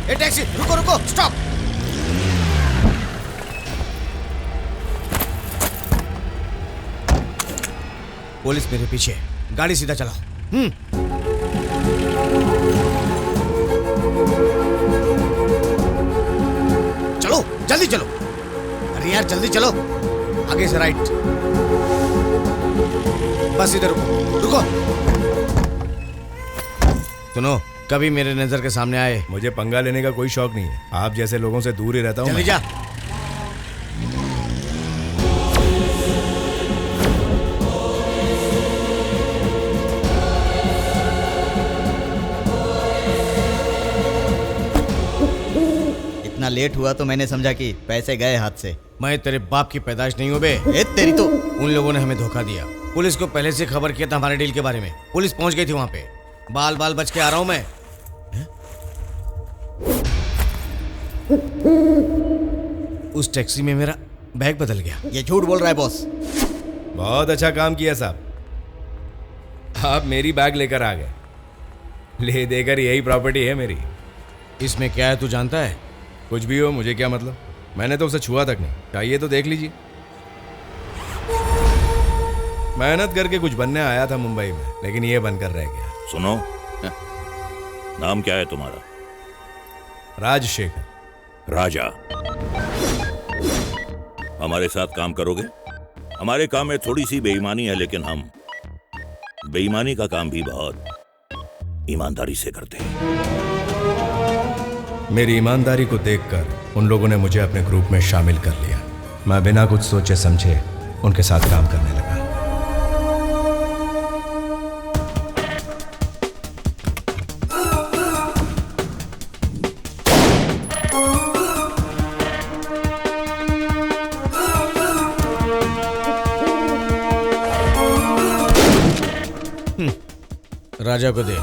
ए टैक्सी, रुको रुको, स्टॉप। पुलिस मेरे पीछे, गाड़ी सीधा चलाओ। चलो जल्दी चलो, अरे यार जल्दी चलो, आगे से राइट, बस इधर रुको रुको। सुनो, कभी मेरे नजर के सामने आए। मुझे पंगा लेने का कोई शौक नहीं है, आप जैसे लोगों से दूर ही रहता हूँ। जल्दी जा। इतना लेट हुआ तो मैंने समझा कि पैसे गए हाथ से। मैं तेरे बाप की पैदाइश नहीं हूँ बे। तेरी तो। उन लोगों ने हमें धोखा दिया। पुलिस को पहले से खबर किया था हमारे डील के बारे में। पुलिस पहुंच गई थी वहां पे। बाल बाल बच के आ रहा हूं मैं। उस टैक्सी में मेरा बैग बदल गया। ये झूठ बोल रहा है बॉस। बहुत अच्छा काम किया साहब, आप मेरी बैग लेकर आ गए। ले देकर यही प्रॉपर्टी है मेरी। इसमें क्या है तू जानता है? कुछ भी हो, मुझे क्या मतलब, मैंने तो उसे छुआ तक नहीं। चाहिए तो देख लीजिए। मेहनत करके कुछ बनने आया था मुंबई में, लेकिन ये बनकर रह गया। सुनो, नाम क्या है तुम्हारा? राजशेखर। राजा। हमारे साथ काम करोगे? हमारे काम में थोड़ी सी बेईमानी है, लेकिन हम बेईमानी का काम भी बहुत ईमानदारी से करते हैं। मेरी ईमानदारी को देखकर उन लोगों ने मुझे अपने ग्रुप में शामिल कर लिया। मैं बिना कुछ सोचे समझे उनके साथ काम करने लगा। राजा को दे।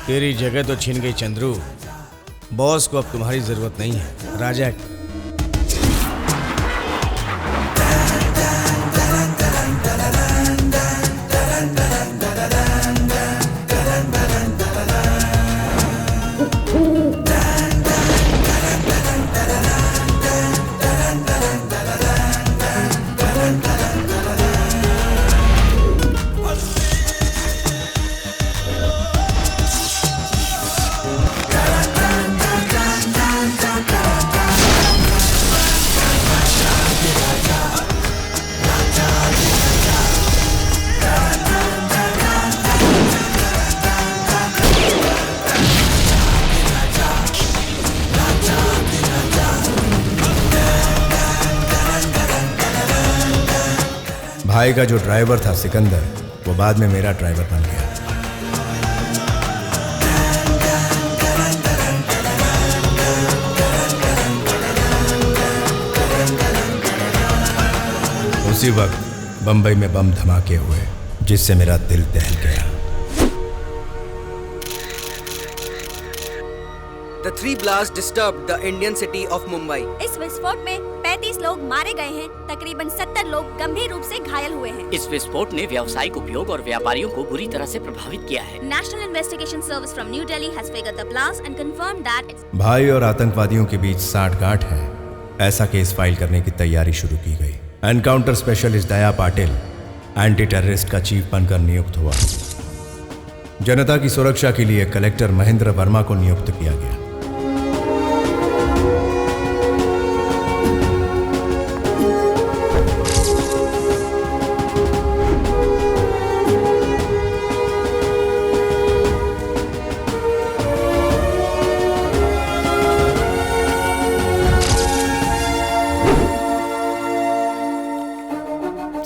तेरी तेरी जगह तो छीन गई चंद्रू। बॉस को अब तुम्हारी जरूरत नहीं है। राजा भाई का जो ड्राइवर था सिकंदर, वो बाद में मेरा ड्राइवर बन गया। उसी वक्त बंबई में बम धमाके हुए, जिससे मेरा दिल दहल गया। The three blasts disturbed the Indian city of Mumbai. इस विस्फोट में 35 लोग मारे गए हैं, तकरीबन 70 लोग गंभीर रूप से घायल हुए हैं। इस विस्फोट ने व्यावसायिक उपयोग और व्यापारियों को बुरी तरह से प्रभावित किया है। National Investigation Service from New Delhi has figured the blast and confirmed that भाई और आतंकवादियों के बीच साठगांठ है, ऐसा केस फाइल करने की तैयारी शुरू की गई। एनकाउंटर स्पेशलिस्ट दया पाटिल एंटी टेररिस्ट का चीफ बनकर नियुक्त हुआ। जनता की सुरक्षा के लिए कलेक्टर महेंद्र वर्मा को नियुक्त किया गया।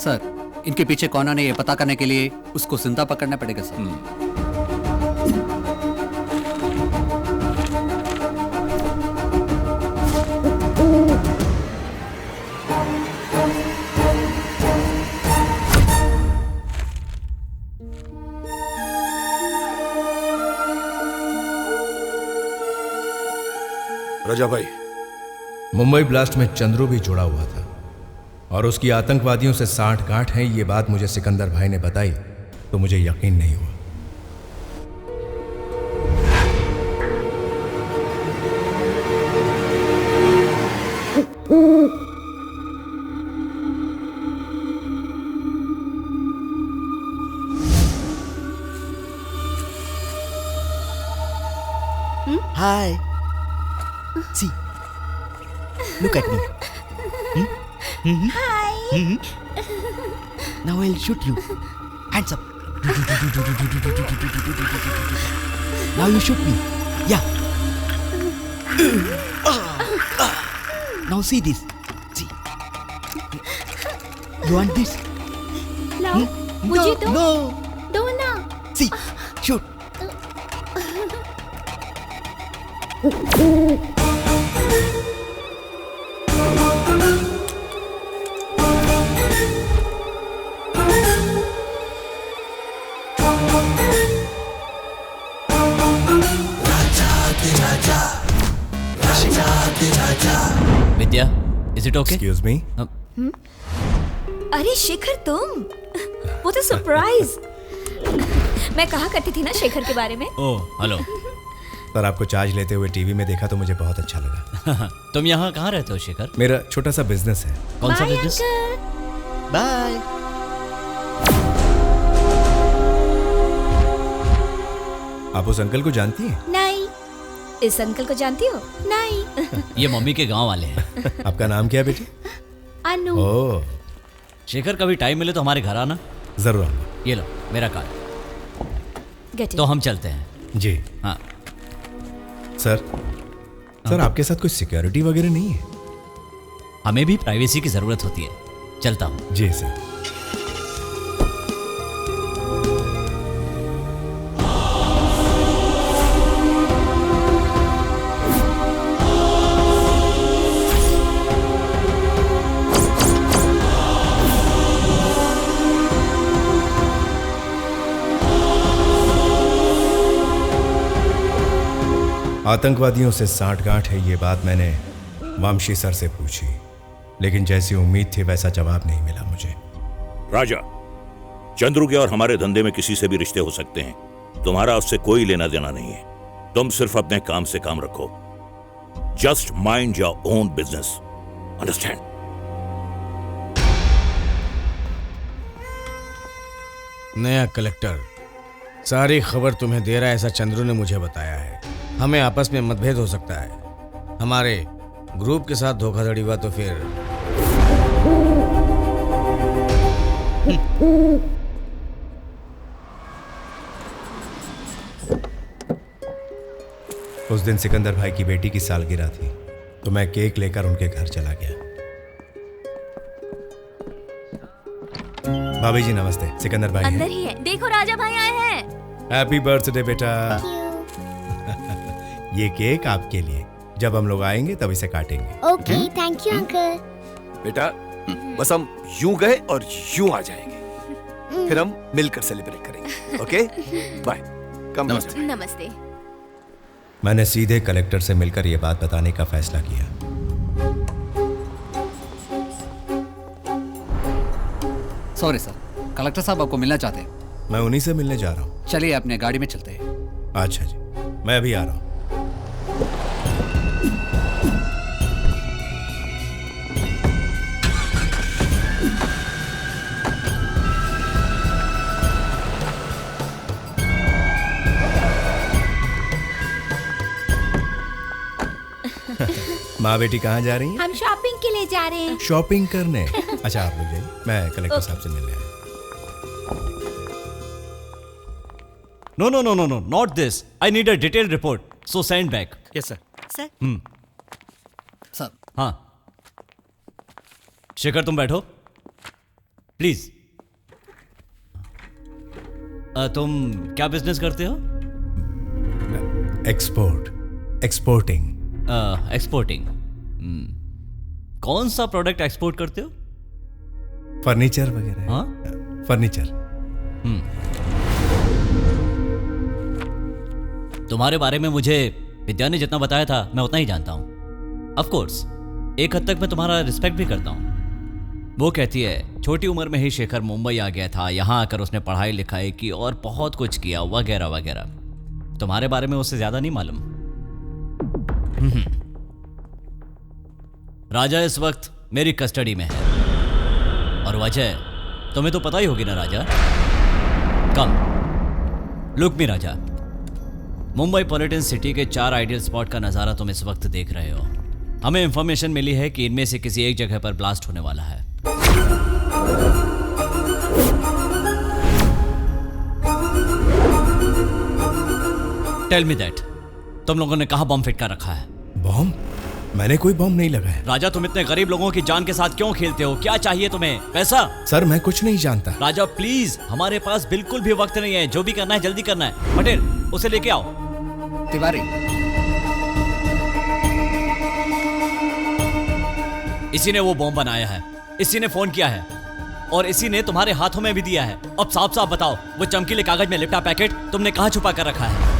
सर, इनके पीछे कौन है ये पता करने के लिए उसको जिंदा पकड़ना पड़ेगा सर। राजा भाई, मुंबई ब्लास्ट में चंद्रू भी जुड़ा हुआ था और उसकी आतंकवादियों से साठगांठ है। ये बात मुझे सिकंदर भाई ने बताई तो मुझे यकीन नहीं हुआ। Hi. See. Look at me. Hi. Now I'll shoot you. Hands up. Now you shoot me. Yeah. Now see this. See. You want this? No. मुझे दो। No. दो ना। See. Shoot. Vidya, is it okay? Excuse me. अरे शेखर, तुम वो तो surprise. मैं कहा करती थी ना शेखर के बारे में। Oh hello. सर, आपको चार्ज लेते हुए टीवी में देखा तो मुझे बहुत अच्छा लगा। तुम यहाँ कहाँ रहते हो शेखर? मेरा छोटा सा बिजनेस है। कौन सा बिजनेस? बाय। आप उस अंकल को जानती हैं? नहीं। इस अंकल को जानती हो? नहीं। ये मम्मी के गांव वाले हैं। आपका नाम क्या है बेटी? अनु। ओह। शेखर, कभी टाइम मिले तो हमारे घर आना। जरूर आऊंगा। ये लो मेरा कार्ड। Get तो it. हम चलते हैं। जी हाँ। सर, आपके साथ कोई सिक्योरिटी वगैरह नहीं है? हमें भी प्राइवेसी की जरूरत होती है। चलता हूँ। जी सर। आतंकवादियों से साठगांठ है, ये बात मैंने वामशी सर से पूछी, लेकिन जैसी उम्मीद थी वैसा जवाब नहीं मिला मुझे। राजा, चंद्रू के और हमारे धंधे में किसी से भी रिश्ते हो सकते हैं, तुम्हारा उससे कोई लेना देना नहीं है। तुम सिर्फ अपने काम से काम रखो। Just mind your own business, understand? नया कलेक्टर सारी खबर तुम्हें दे रहा है, ऐसा चंद्रू ने मुझे बताया है। हमें आपस में मतभेद हो सकता है, हमारे ग्रुप के साथ धोखाधड़ी हुआ तो फिर उस दिन सिकंदर भाई की बेटी की सालगिरह थी, तो मैं केक लेकर उनके घर चला गया। भाभी जी नमस्ते, सिकंदर भाई अंदर हैं। ही है, देखो राजा भाई आए हैं। हैप्पी बर्थडे बेटा। ये केक आपके लिए, जब हम लोग आएंगे तब इसे काटेंगे। Okay, thank you uncle. बेटा बस हम यूं गए और यूं आ जाएंगे, फिर हम मिलकर सेलिब्रेट करेंगे। Okay bye. कम नमस्ते। नमस्ते। मैंने सीधे कलेक्टर से मिलकर यह बात बताने का फैसला किया। सॉरी सर, कलेक्टर साहब आपको मिलना चाहते हैं। मैं उन्हीं से मिलने जा रहा हूँ। चलिए अपने गाड़ी में चलते हैं। अच्छा जी, मैं अभी आ रहा हूँ। माँ बेटी कहाँ जा रही हैं? हम शॉपिंग के लिए जा रहे हैं। शॉपिंग करने? अच्छा आप लोग जाइए, मैं कलेक्टर साहब से मिलने आया। No, no, no, no, no, not this. I need a detailed report. So send back. Yes, sir. Sir. Sir. हाँ। शेखर तुम बैठो, प्लीज। तुम क्या बिजनेस करते हो? एक्सपोर्टिंग। एक्सपोर्टिंग। कौन सा प्रोडक्ट एक्सपोर्ट करते हो? फर्नीचर वगैरह। हाँ, फर्नीचर। तुम्हारे बारे में मुझे विद्या ने जितना बताया था मैं उतना ही जानता हूँ। ऑफ कोर्स एक हद तक मैं तुम्हारा रिस्पेक्ट भी करता हूँ। वो कहती है छोटी उम्र में ही शेखर मुंबई आ गया था, यहाँ आकर उसने पढ़ाई लिखाई की और बहुत कुछ किया वगैरह वगैरह। तुम्हारे बारे में उससे ज्यादा नहीं मालूम। राजा इस वक्त मेरी कस्टडी में है और वजह तुम्हें तो पता ही होगी ना राजा। कम लुक मी राजा, मुंबई पॉलिटन सिटी के 4 आइडियल स्पॉट का नजारा तुम इस वक्त देख रहे हो। हमें इंफॉर्मेशन मिली है कि इनमें से किसी एक जगह पर ब्लास्ट होने वाला है। टेल मी दैट, तुम लोगों ने कहां बम फिट कर रखा है? बम? मैंने कोई बम नहीं लगाया। राजा तुम इतने गरीब लोगों की जान के साथ क्यों खेलते हो? क्या चाहिए तुम्हें? पैसा? सर मैं कुछ नहीं जानता। राजा प्लीज, हमारे पास बिल्कुल भी वक्त नहीं है। जो भी करना है जल्दी करना है। पटेल उसे लेके आओ। तिवारी, इसी ने वो बॉम्ब बनाया है, इसी ने फोन किया है और इसी ने तुम्हारे हाथों में भी दिया है। अब साफ साफ बताओ, वो चमकीले कागज में लिपटा पैकेट तुमने कहां छुपा कर रखा है?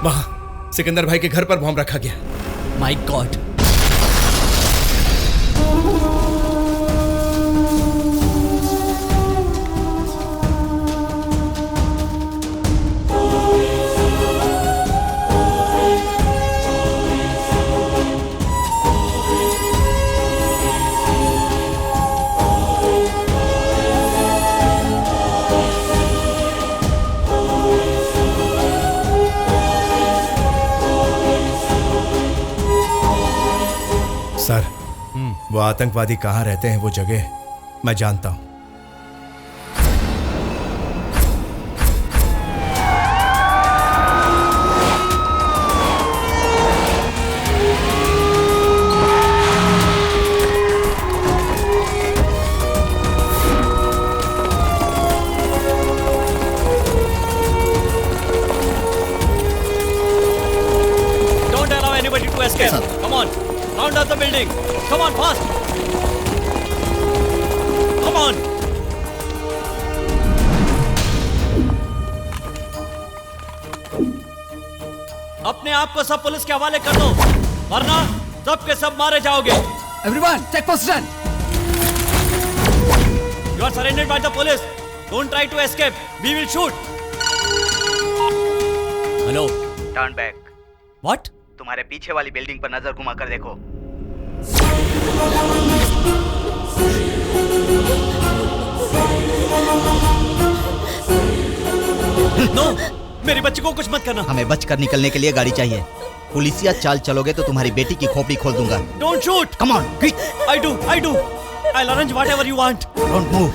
वहाँ सिकंदर भाई के घर पर बम रखा गया। My God. सर, वो आतंकवादी कहाँ रहते हैं वो जगह मैं जानता हूं। Come on, fast! Come on! अपने आप को सब पुलिस के हवाले कर दो, वरना सब के सब मारे जाओगे। Everyone, take position. You are surrounded by the police. Don't try to escape. We will shoot. Hello. Turn back. What? तुम्हारे पीछे वाली बिल्डिंग पर नजर घुमा कर देखो। No, मेरी बच्ची को कुछ मत करना। हमें बचकर निकलने के लिए गाड़ी चाहिए। पुलिसिया चाल चलोगे तो तुम्हारी बेटी की खोपड़ी खोल दूंगा। Don't shoot. Come on, quick. I do. I'll arrange whatever you want. Don't move.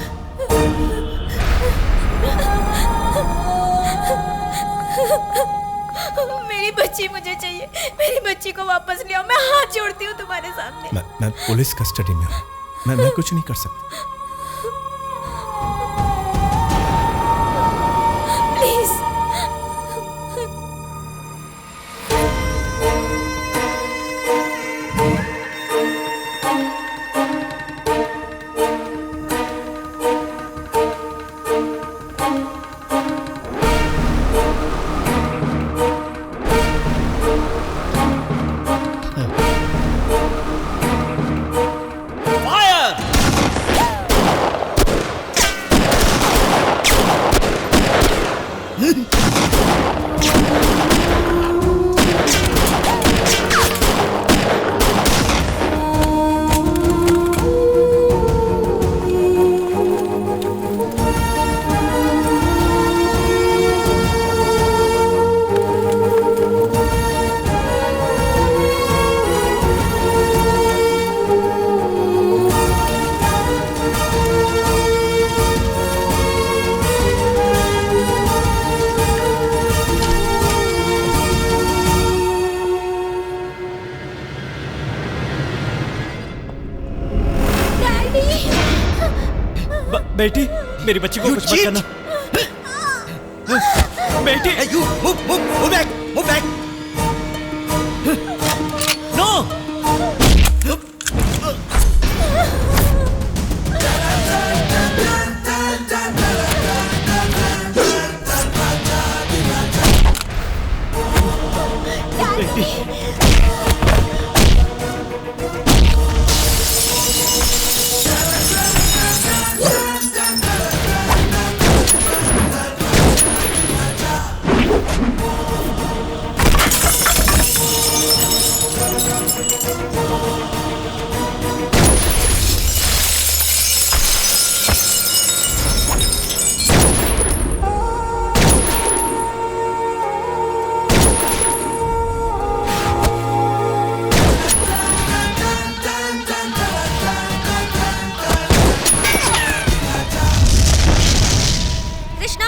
मेरी बच्ची मुझे चाहिए, मेरी बच्ची को वापस ले आओ। मैं हाथ जोड़ती हूँ तुम्हारे सामने। मैं पुलिस कस्टडी में हूँ। मैं कुछ नहीं कर सकता। प्लीज। बेटी, मेरी बच्ची को कुछ मत करना। बेटी, you move back. No!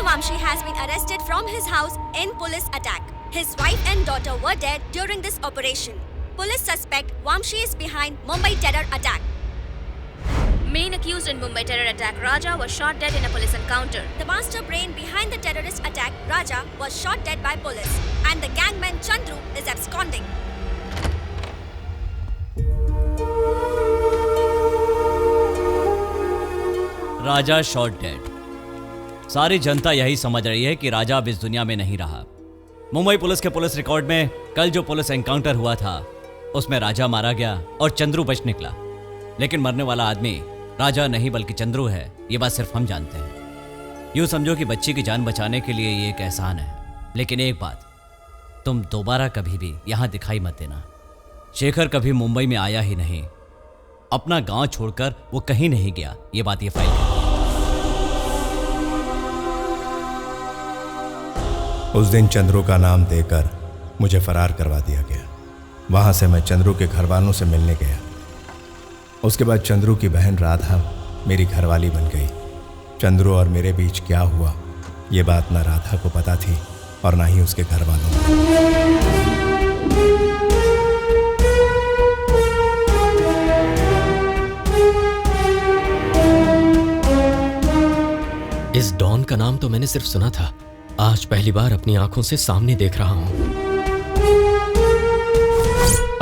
Vamshi has been arrested from his house in police attack. His wife and daughter were dead during this operation. Police suspect Vamshi is behind Mumbai terror attack. Main accused in Mumbai terror attack, Raja, was shot dead in a police encounter. The master brain behind the terrorist attack, Raja, was shot dead by police, and the gangman Chandru is absconding. Raja shot dead. सारी जनता यही समझ रही है कि राजा अब इस दुनिया में नहीं रहा। मुंबई पुलिस के पुलिस रिकॉर्ड में कल जो पुलिस एनकाउंटर हुआ था उसमें राजा मारा गया और चंद्रू बच निकला, लेकिन मरने वाला आदमी राजा नहीं बल्कि चंद्रू है, ये बात सिर्फ हम जानते हैं। यूं समझो कि बच्ची की जान बचाने के लिए ये एक एहसान है, लेकिन एक बात, तुम दोबारा कभी भी यहां दिखाई मत देना। शेखर कभी मुंबई में आया ही नहीं, अपना गांव छोड़कर वो कहीं नहीं गया, ये बात ये फाइल है। उस दिन चंद्रू का नाम देकर मुझे फरार करवा दिया गया। वहां से मैं चंद्रू के घर वालों से मिलने गया। उसके बाद चंद्रू की बहन राधा मेरी घरवाली बन गई। चंद्रू और मेरे बीच क्या हुआ ये बात ना राधा को पता थी और ना ही उसके घर वालों को। इस डॉन का नाम तो मैंने सिर्फ सुना था, आज पहली बार अपनी आंखों से सामने देख रहा हूं।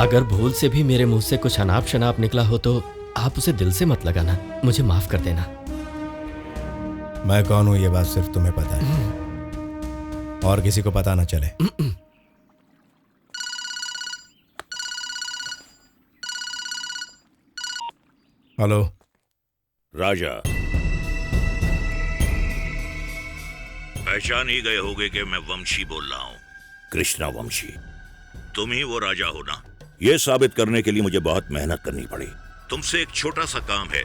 अगर भूल से भी मेरे मुंह से कुछ अनाप शनाप निकला हो तो आप उसे दिल से मत लगाना, मुझे माफ कर देना। मैं कौन हूं ये बात सिर्फ तुम्हें पता है, और किसी को पता ना चले। हेलो राजा, पहचान ही गए होगे कि मैं वंशी बोल रहा हूं, कृष्णा वंशी। तुम ही वो राजा हो ना? ये साबित करने के लिए मुझे बहुत मेहनत करनी पड़ी। तुमसे एक छोटा सा काम है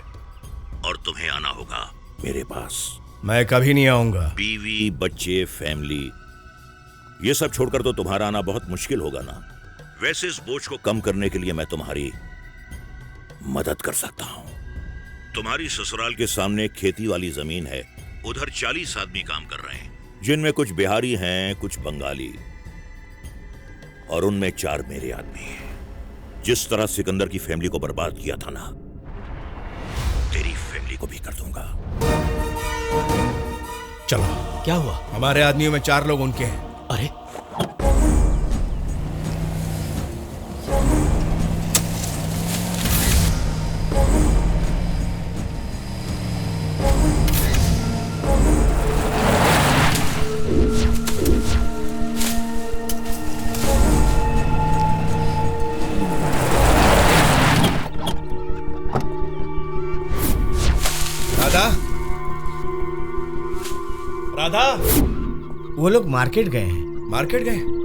और तुम्हें आना होगा मेरे पास। मैं कभी नहीं आऊंगा। बीवी, बच्चे, फैमिली, ये सब छोड़कर तो तुम्हारा आना बहुत मुश्किल होगा ना। वैसे इस बोझ को कम करने के लिए मैं तुम्हारी मदद कर सकता हूं। तुम्हारी ससुराल के सामने खेती वाली जमीन है, उधर 40 आदमी काम कर रहे हैं, जिनमें कुछ बिहारी हैं, कुछ बंगाली, और उनमें 4 मेरे आदमी हैं। जिस तरह सिकंदर की फैमिली को बर्बाद किया था ना, तेरी फैमिली को भी कर दूंगा। चलो। क्या हुआ? हमारे आदमियों में 4 लोग उनके हैं। अरे राधा, वो लोग मार्केट गए हैं। मार्केट गए?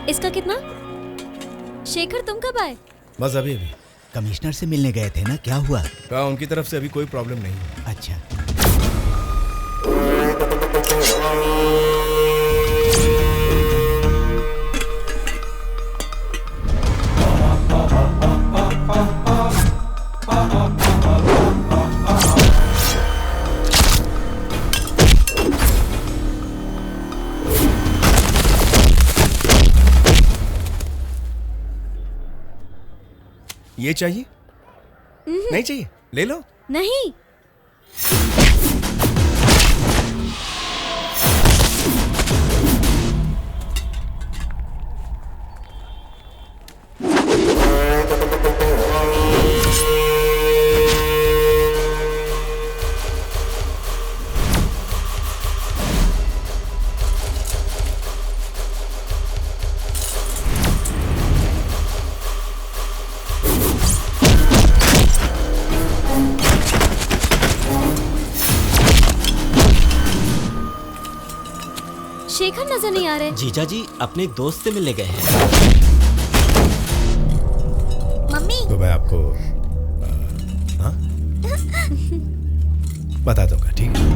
इसका कितना? शेखर तुम कब आए? बस अभी अभी। कमिश्नर से मिलने गए थे ना, क्या हुआ? कहा उनकी तरफ से अभी कोई प्रॉब्लम नहीं है। अच्छा। ये चाहिए? नहीं चाहिए? ले लो। नहीं। शेखर नजर नहीं आ रहे। जीजा जी अपने दोस्त से मिलने गए हैं। मम्मी। तो मैं आपको हाँ? बता दूंगा, ठीक है?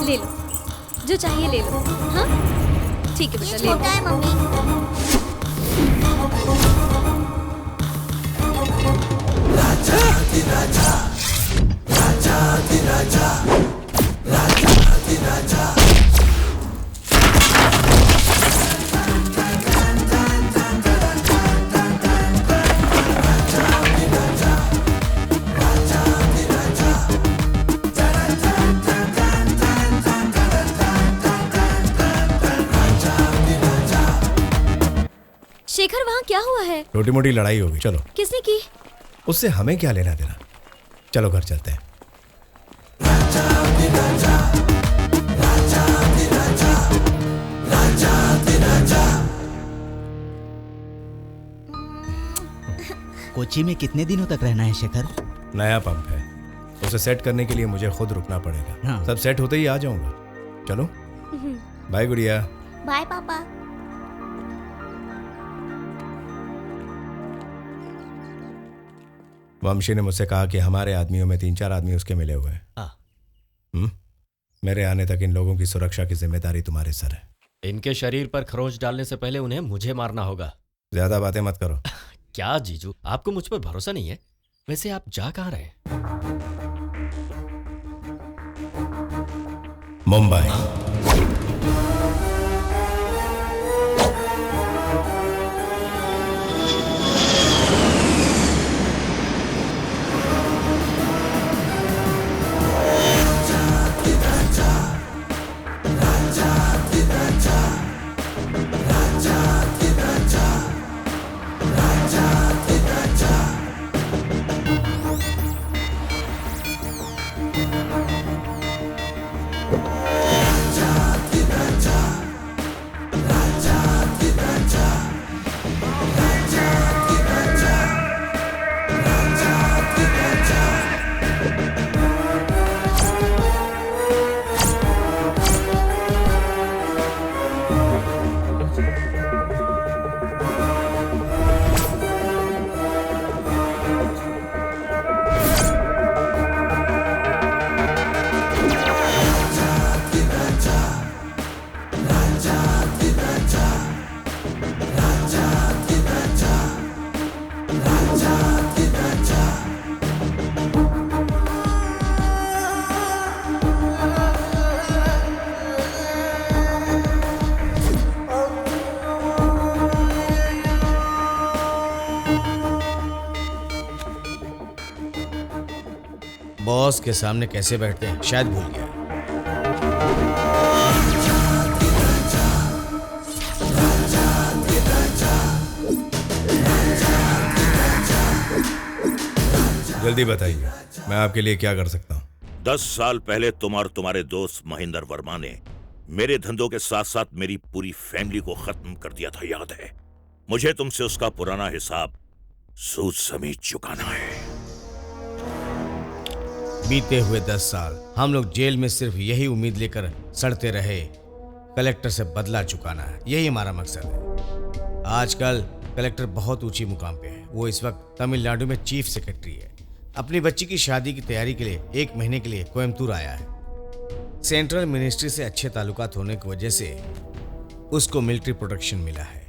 ले लो, जो चाहिए ले लो। हाँ ठीक है बेटा, ले लो। छोटा है मम्मी। राजा दी राजा, राजा दी राजा, राजा दी राजा। वहाँ क्या हुआ है? छोटी मोटी लड़ाई होगी, चलो। किसने की? उससे हमें क्या लेना देना, चलो घर चलते हैं। कोची में कितने दिनों तक रहना है शेखर? नया पंप है, उसे सेट करने के लिए मुझे खुद रुकना पड़ेगा। हाँ। सब सेट होते ही आ जाऊंगा। चलो बाय गुड़िया। बाय पापा। वंशी ने मुझसे कहा कि हमारे आदमियों में 3-4 आदमी उसके मिले हुए हैं। मेरे आने तक इन लोगों की सुरक्षा की जिम्मेदारी तुम्हारे सर है। इनके शरीर पर खरोंच डालने से पहले उन्हें मुझे मारना होगा। ज्यादा बातें मत करो। क्या जीजू, आपको मुझ पर भरोसा नहीं है? वैसे आप जा कहाँ रहे हैं? मुंबई। बॉस के सामने कैसे बैठते हैं शायद भूल गया। जल्दी बताइए, मैं आपके लिए क्या कर सकता हूँ? 10 साल पहले तुम और तुम्हारे दोस्त महेंद्र वर्मा ने मेरे धंधों के साथ साथ मेरी पूरी फैमिली को खत्म कर दिया था, याद है? मुझे तुमसे उसका पुराना हिसाब सूद समेत चुकाना है। बीते हुए 10 साल हम लोग जेल में सिर्फ यही उम्मीद लेकर सड़ते रहे, कलेक्टर से बदला चुकाना है। यही हमारा मकसद है। आजकल कलेक्टर बहुत ऊंची मुकाम पे है। वो इस वक्त तमिलनाडु में चीफ सेक्रेटरी है। अपनी बच्ची की शादी की तैयारी के लिए 1 महीने के लिए कोयम्बटूर आया है। सेंट्रल मिनिस्ट्री से अच्छे ताल्लुकात होने की वजह से उसको मिलिट्री प्रोटेक्शन मिला है।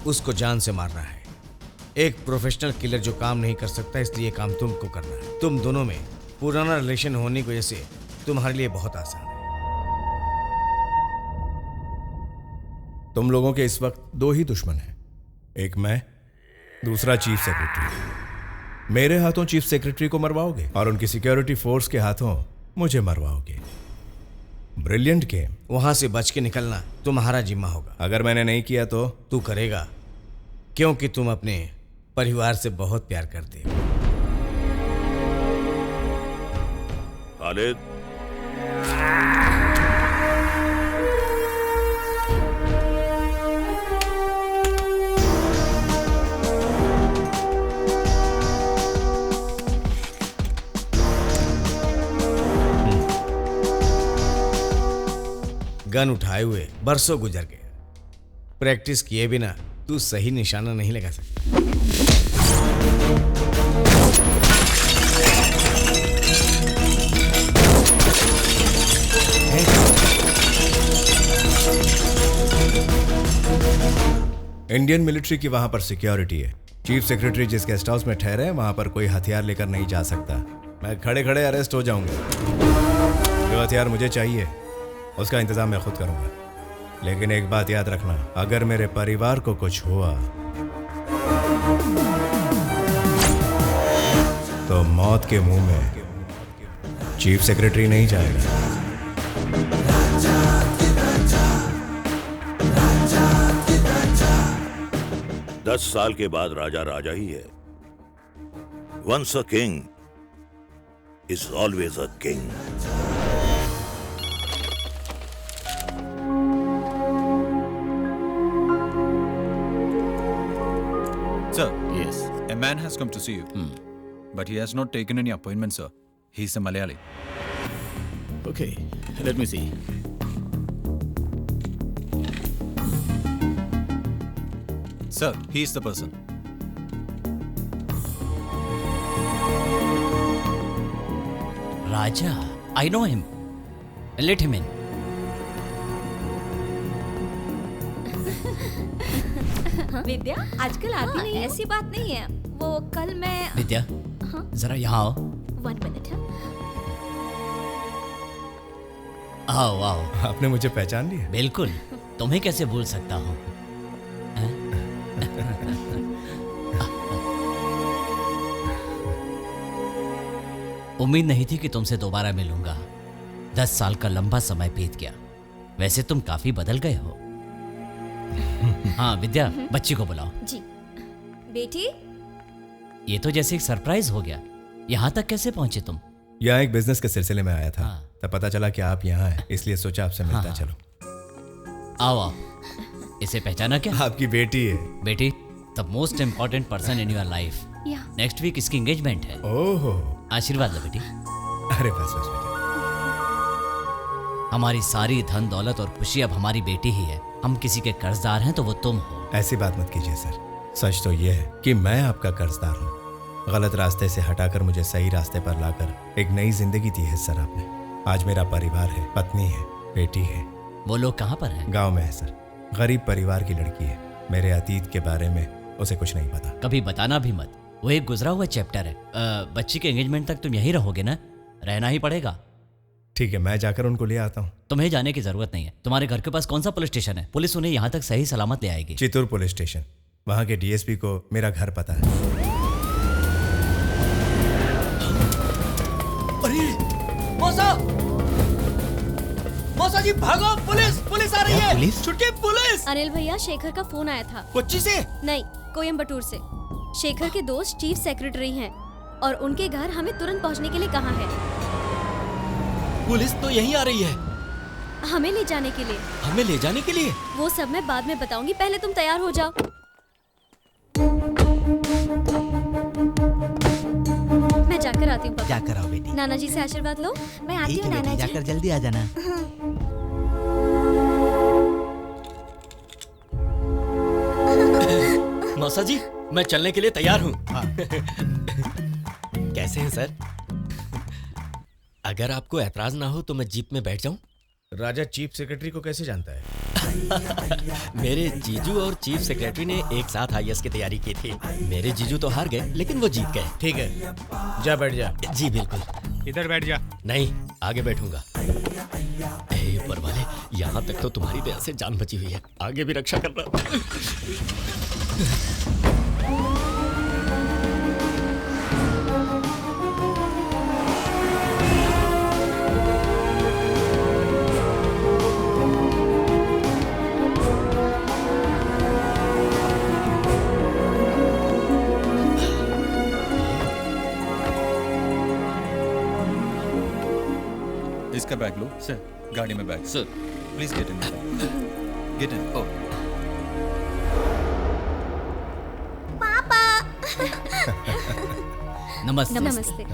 उसको जान से मारना है। एक प्रोफेशनल किलर जो काम नहीं कर सकता, इसलिए काम तुमको करना है। तुम दोनों में पुराना रिलेशन होने की वजह से तुम्हारे लिए बहुत आसान है। तुम लोगों के इस वक्त 2 ही दुश्मन हैं, एक मैं, दूसरा चीफ सेक्रेटरी। मेरे हाथों चीफ सेक्रेटरी को मरवाओगे और उनकी सिक्योरिटी फोर्स के हाथों मुझे मरवाओगे। Brilliant game. वहां से बच के निकलना तुम्हारा जिम्मा होगा। अगर मैंने नहीं किया तो तू करेगा, क्योंकि तुम अपने परिवार से बहुत प्यार करते हो। खालिद, गन उठाए हुए बरसों गुजर गए। प्रैक्टिस किए बिना तू सही निशाना नहीं लगा सकता। इंडियन मिलिट्री की वहां पर सिक्योरिटी है। चीफ सेक्रेटरी जिस गेस्ट हाउस में ठहरे हैं वहां पर कोई हथियार लेकर नहीं जा सकता। मैं खड़े खड़े अरेस्ट हो जाऊंगा। जो हथियार मुझे चाहिए उसका इंतजाम मैं खुद करूंगा। लेकिन एक बात याद रखना, अगर मेरे परिवार को कुछ हुआ तो मौत के मुंह में चीफ सेक्रेटरी नहीं जाएगा। 10 साल के बाद राजा राजा ही है। Once a king is always a king. Sir. Yes. A man has come to see you. But he has not taken any appointment, sir. He's a Malayali. Okay, let me see. Sir, he is the person. Raja, I know him. Let him in. विद्या आजकल आती नहीं है। ऐसी बात नहीं है, वो कल मैं विद्या, जरा यहाँ आओ। 1 मिनट है। आओ आओ। आपने मुझे पहचान लिया? बिल्कुल, तुम्हें कैसे भूल सकता हूँ। उम्मीद नहीं थी कि तुमसे दोबारा मिलूंगा। 10 साल का लंबा समय बीत गया। वैसे तुम काफी बदल गए हो। हाँ विद्या, बच्ची को बुलाओ। जी। बेटी, ये तो जैसे एक सरप्राइज हो गया। यहाँ तक कैसे पहुंचे तुम? यहाँ एक बिजनेस के सिलसिले में आया था। तब पता चला कि आप यहाँ हैं, इसलिए सोचा आपसे मिलता चलो। आओ आओ। इसे पहचाना क्या? आपकी बेटी है। बेटी, the most important person in your life. Next week इसकी एंगेजमेंट है। ओहो। आशीर्वाद लो बेटी। अरे बस बस बेटी। हमारी सारी धन दौलत और खुशी अब हमारी बेटी ही है। हम किसी के कर्जदार हैं तो वो तुम हो। ऐसी बात मत कीजिए सर। सच तो ये है कि मैं आपका कर्जदार हूँ। गलत रास्ते से हटाकर मुझे सही रास्ते पर लाकर एक नई जिंदगी दी है सर आपने। आज मेरा परिवार है, पत्नी है, बेटी है। वो लोग कहाँ पर हैं? गांव में है सर। गरीब परिवार की लड़की है। मेरे अतीत के बारे में उसे कुछ नहीं पता। कभी बताना भी मत। वो एक गुजरा हुआ चैप्टर है। बच्ची के एंगेजमेंट तक तुम यहीं रहोगे ना? रहना ही पड़ेगा। ठीक है, मैं जाकर उनको ले आता हूँ। तुम्हें जाने की जरूरत नहीं है। तुम्हारे घर के पास कौन सा पुलिस स्टेशन है? पुलिस उन्हें यहाँ तक सही सलामत ले आएगी। Chittoor police station. वहाँ के डीएसपी को मेरा घर पता है। अरे मौसा, मौसा जी भागो, पुलिस पुलिस आ रही है। पुलिस? छुटकी पुलिस। अनिल भैया, शेखर का फोन आया था। कोच्चि से? नहीं, कोयम्बटूर से। शेखर के दोस्त चीफ सेक्रेटरी हैं और उनके घर हमें तुरंत पहुंचने के लिए कहा है। पुलिस तो यहीं आ रही है। हमें ले जाने के लिए। हमें ले जाने के लिए? वो सब मैं बाद में बताऊंगी, पहले तुम तैयार हो जाओ। मैं जाकर आती हूँ पापा। जाकर आओ बेटी। नाना जी से आशीर्वाद लो। मैं आती ठीक हूँ है नाना बेटी, जी। जाकर जल्दी आ जाना। मौसा जी, मैं चलने के लिए तैयार हूँ। कैसे हैं सर? अगर आपको ऐतराज ना हो तो मैं जीप में बैठ जाऊं? राजा चीफ सेक्रेटरी को कैसे जानता है? मेरे जीजू और चीफ सेक्रेटरी ने एक साथ आईएएस की तैयारी की थी। मेरे जीजू तो हार गए, लेकिन वो जीत गए। ठीक है, जा बैठ जा। जी बिल्कुल। इधर बैठ जा। नहीं, आगे बैठूंगा। ए ऊपर वाले, यहाँ तक तो तुम्हारी दया से जान बची हुई है, आगे भी रक्षा करना। इसका बैग लो सर। गाड़ी में bag sir. Please get in. Get in. ओ नमस्ते। नमस्ते।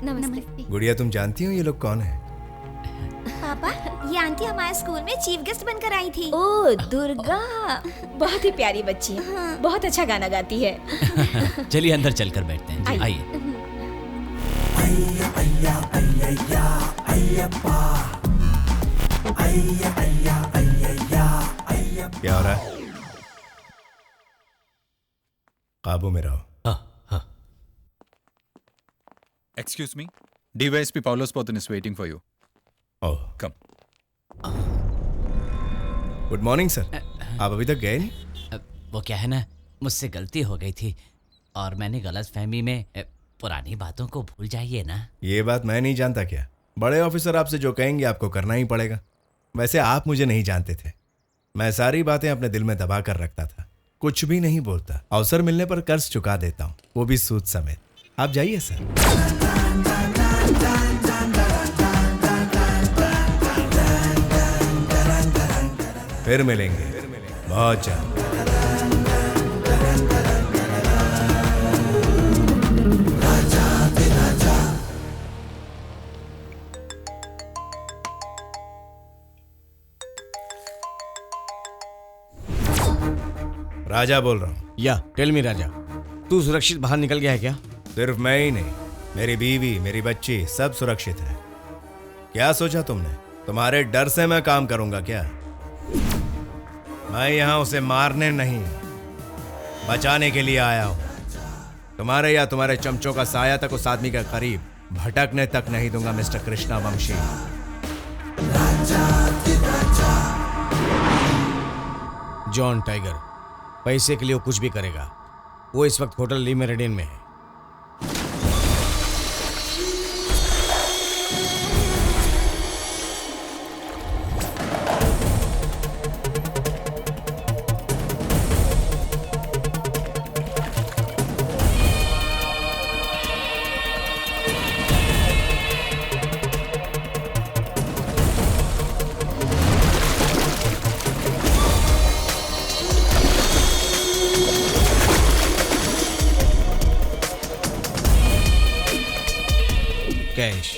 नमस्ते। गुड़िया, तुम जानती हो ये लोग कौन है? पापा, ये आंटी हमारे स्कूल में चीफ गेस्ट बनकर आई थी। ओ दुर्गा, बहुत ही प्यारी बच्ची है। बहुत अच्छा गाना गाती है। चलिए अंदर चलकर बैठते हैं। जी, आइए। क्या हो रहा है? काबू में रहो। Excuse me, DYSP Paulos Potin is waiting for you. Oh, come. Good morning sir. आप अभी तक गए नहीं? वो क्या है ना, मुझसे गलती हो गई थी और मैंने गलतफहमी में पुरानी बातों को भूल जाइए ना। ये बात मैं नहीं जानता क्या? बड़े ऑफिसर आपसे जो कहेंगे आपको करना ही पड़ेगा। वैसे आप मुझे नहीं जानते थे। मैं सारी बातें अपने दिल में दबा कर रखता था। कुछ भी नहीं बोलता। अवसर मिलने पर कर्ज चुका देता हूँ, वो भी सूद समेत। आप जाइए सर। फिर मिलेंगे बहुत जल्द। राजा बोल रहा हूँ। या टेल मी राजा, तू सुरक्षित बाहर निकल गया है क्या? सिर्फ मैं ही नहीं, मेरी बीवी, मेरी बच्ची सब सुरक्षित है। क्या सोचा तुमने तुम्हारे डर से मैं काम करूंगा क्या? मैं यहाँ उसे मारने नहीं, बचाने के लिए आया हूँ। तुम्हारे या तुम्हारे चमचों का साया तक उस आदमी के करीब भटकने तक नहीं दूंगा मिस्टर कृष्णा वंशी। जॉन टाइगर, पैसे के लिए वो कुछ भी करेगा। वो इस वक्त होटल ली मेरिडियन में है। Cash.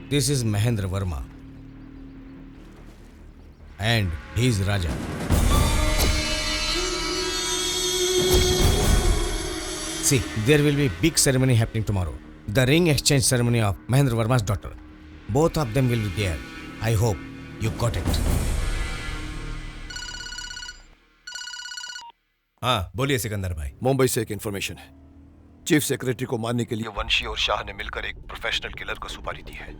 This is Mahendra Verma and he is Raja. See, there will be a big ceremony happening tomorrow. The ring exchange ceremony of Mahendra Verma's daughter. Both of them will be there. I hope you got it. हाँ बोलिए सिकंदर भाई। मुंबई से एक information है। Chief secretary को मारने के लिए वंशी और शाह ने मिलकर एक प्रोफेशनल किलर को सुपारी दी है।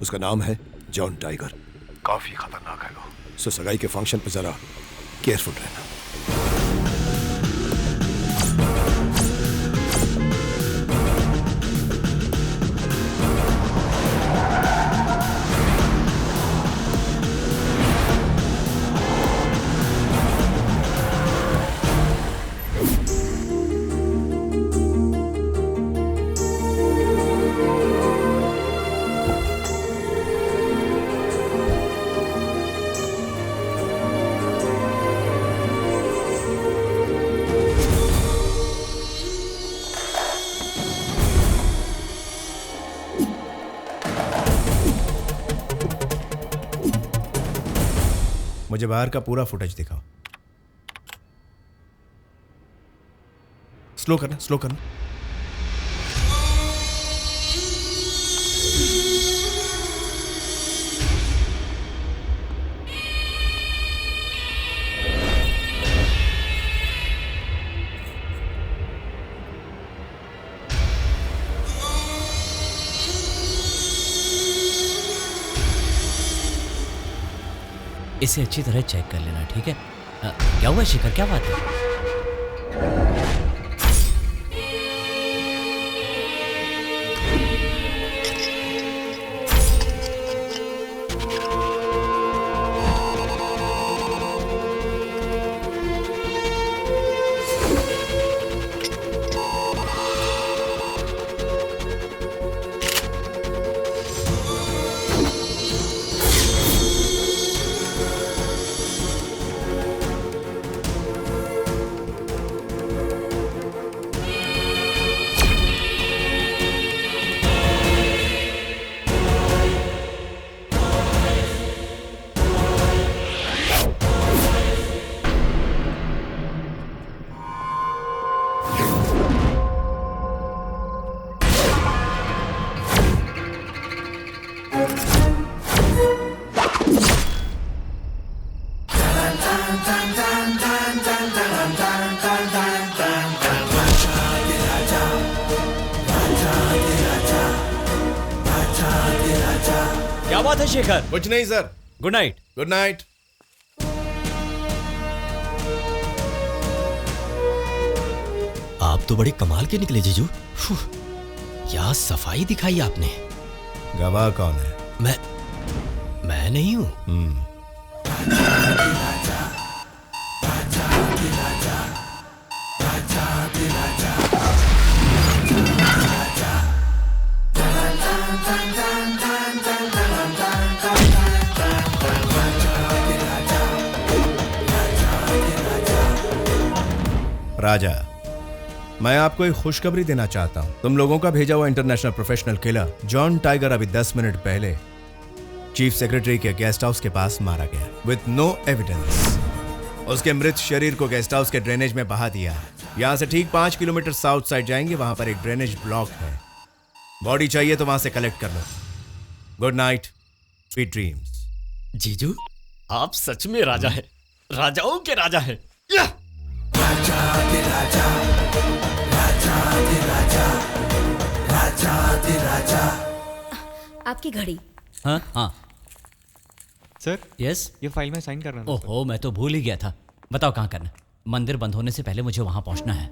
उसका नाम है जॉन टाइगर। काफी खतरनाक है वो। सो सगाई के फंक्शन पर जरा केयरफुल रहना। मुझे बाहर का पूरा फुटेज दिखाओ। स्लो करना, स्लो करना। इसे अच्छी तरह चेक कर लेना, ठीक है? क्या हुआ शिखर, क्या बात है? क्या बात है शेखर? कुछ नहीं sir. Good night. Good night. आप तो बड़े कमाल के निकले जीजू। क्या सफाई दिखाई आपने। गवाह कौन है? मैं नहीं हूं। राजा, मैं आपको एक खुशखबरी देना चाहता हूं। तुम लोगों का भेजा हुआ international professional killer John tiger अभी 10 मिनट पहले चीफ सेक्रेटरी के गेस्ट हाउस के पास मारा गया विथ नो एविडेंस। उसके मृत शरीर को गेस्ट हाउस के ड्रेनेज में बहा दिया। यहां से ठीक 5 किलोमीटर साउथ साइड जाएंगे, वहां पर एक ड्रेनेज ब्लॉक है। बॉडी चाहिए तो वहां से कलेक्ट कर लो। Good night, sweet dreams. जीजू, आप सच में राजा है, राजाओं के राजा है। राजा दे राजा, राजा दे राजा, राजा दे राजा। आपकी घड़ी। हाँ हाँ सर, यस, ये फाइल में साइन करना था। ओहो, मैं तो भूल ही गया था। बताओ कहाँ करना। मंदिर बंद होने से पहले मुझे वहां पहुंचना है।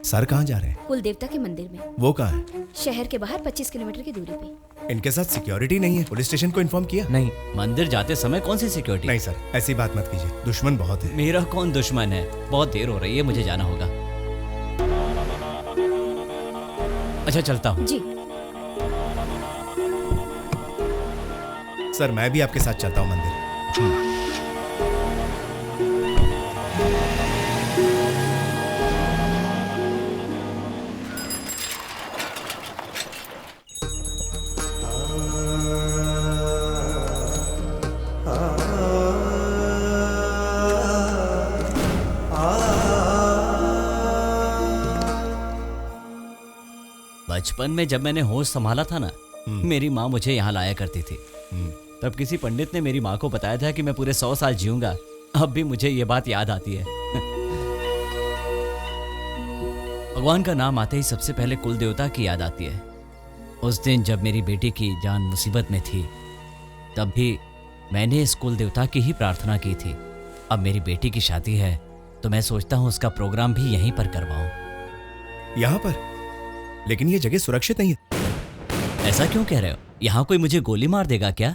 सर कहाँ जा रहे हैं? कुल देवता के मंदिर में। वो कहाँ है? शहर के बाहर 25 किलोमीटर की दूरी पे। इनके साथ सिक्योरिटी नहीं है? पुलिस स्टेशन को इन्फॉर्म किया? नहीं, मंदिर जाते समय कौन सी सिक्योरिटी? नहीं सर, ऐसी बात मत कीजिए, दुश्मन बहुत है। मेरा कौन दुश्मन है? बहुत देर हो रही है, मुझे जाना होगा। अच्छा, चलता हूँ। जी सर, मैं भी आपके साथ चलता हूँ मंदिर। बचपन में जब मैंने होश संभाला था ना, मेरी माँ मुझे यहाँ लाया करती थी। तब किसी पंडित ने मेरी माँ को बताया था कि मैं पूरे 100 साल जीऊंगा। अब भी मुझे ये बात याद आती है। भगवान का नाम आते ही सबसे पहले कुल देवता की याद आती है। उस दिन जब मेरी बेटी की जान मुसीबत में थी, तब भी मैंने इस कुल देवता की ही प्रार्थना की थी। अब मेरी बेटी की शादी है तो मैं सोचता हूँ उसका प्रोग्राम भी यहीं पर करवाऊं। यहाँ पर? लेकिन ये जगह सुरक्षित नहीं है। ऐसा क्यों कह रहे हो? यहाँ कोई मुझे गोली मार देगा क्या?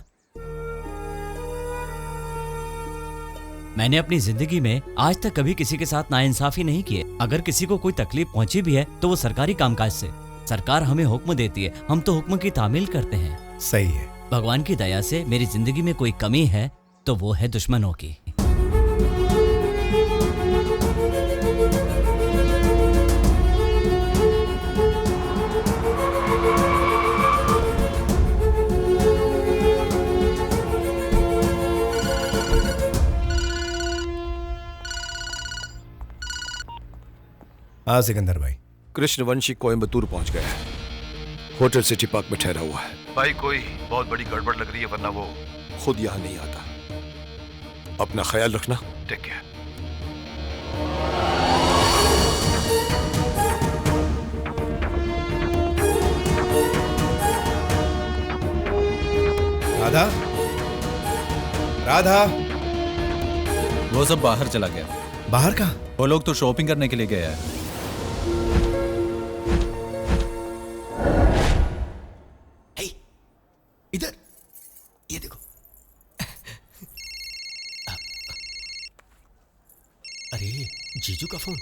मैंने अपनी जिंदगी में आज तक कभी किसी के साथ नाइंसाफी नहीं की है। अगर किसी को कोई तकलीफ पहुंची भी है तो वो सरकारी कामकाज से। सरकार हमें हुक्म देती है, हम तो हुक्म की तामील करते हैं। सही है। भगवान की दया से मेरी जिंदगी में कोई कमी है तो वो है दुश्मनों की। हाँ सिकंदर भाई। कृष्णवंशी कोयम्बतूर पहुंच गया है, होटल सिटी पार्क में ठहरा हुआ है। भाई कोई बहुत बड़ी गड़बड़ लग रही है, वरना वो खुद यहां नहीं आता। अपना ख्याल रखना। Take care. राधा, राधा। वो सब बाहर चला गया। बाहर कहाँ? वो लोग तो शॉपिंग करने के लिए गए हैं। इधर ये देखो। अरे जीजू का फोन।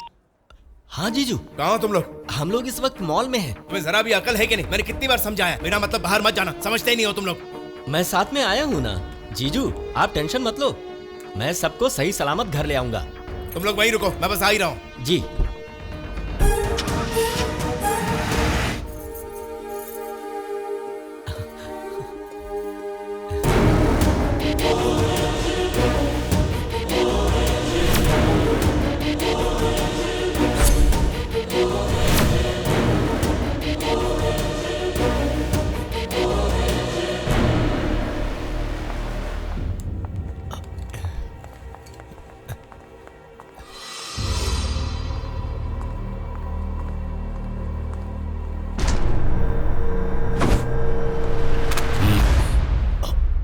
हाँ जीजू। कहाँ हो तुम लोग? हम लोग इस वक्त मॉल में हैं। तुम्हें जरा भी अकल है कि नहीं? मैंने कितनी बार समझाया, मेरा मतलब बाहर मत जाना। समझते ही नहीं हो तुम लोग। मैं साथ में आया हूँ ना जीजू, आप टेंशन मत लो। मैं सबको सही सलामत घर ले आऊंगा। तुम लोग वहीं रुको, मैं बस आ ही रहा हूँ। जी।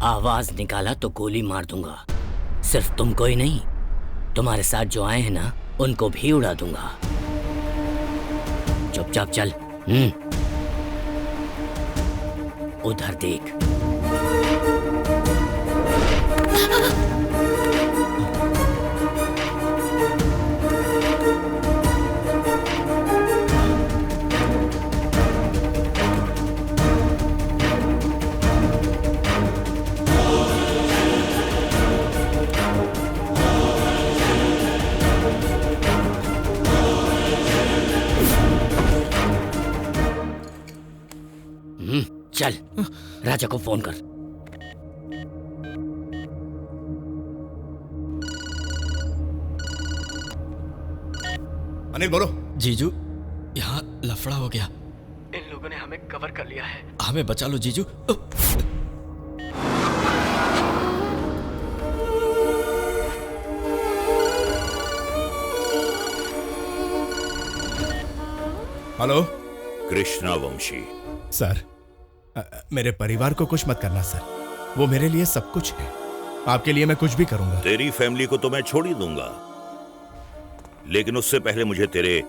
आवाज निकाला तो गोली मार दूंगा। सिर्फ तुमको ही नहीं, तुम्हारे साथ जो आए हैं ना, उनको भी उड़ा दूंगा। चुपचाप चल। उधर देख। चल राजा को फोन कर। अनिल बोलो। जीजू, यहाँ लफड़ा हो गया। इन लोगों ने हमें कवर कर लिया है। हमें बचा लो जीजू। हेलो कृष्णा वंशी। सर, मेरे परिवार को कुछ मत करना सर। वो मेरे लिए सब कुछ है। आपके लिए मैं कुछ भी करूंगा। तेरी फैमिली को तो मैं छोड़ ही दूंगा, लेकिन उससे पहले मुझे तेरे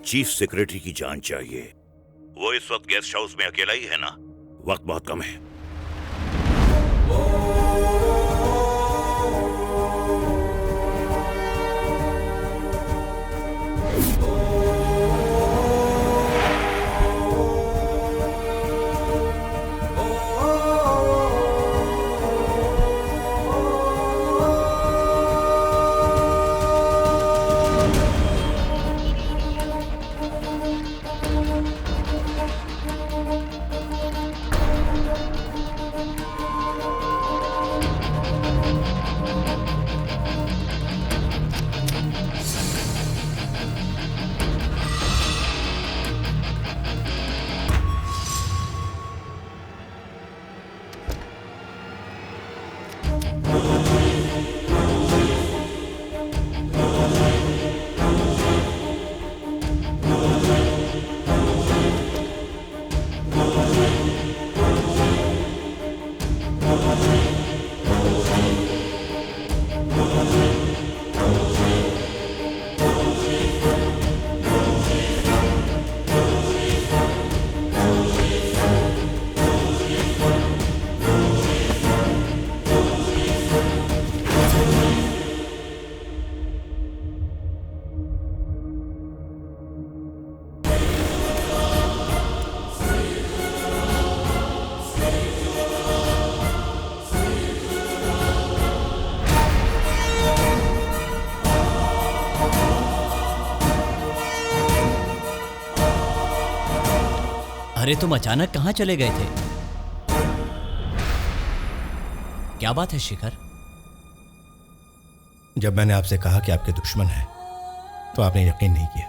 चीफ सेक्रेटरी की जान चाहिए। वो इस वक्त गेस्ट हाउस में अकेला ही है ना? वक्त बहुत कम है। अरे तुम अचानक कहाँ चले गए थे? क्या बात है शिखर? जब मैंने आपसे कहा कि आपके दुश्मन हैं, तो आपने यकीन नहीं किया।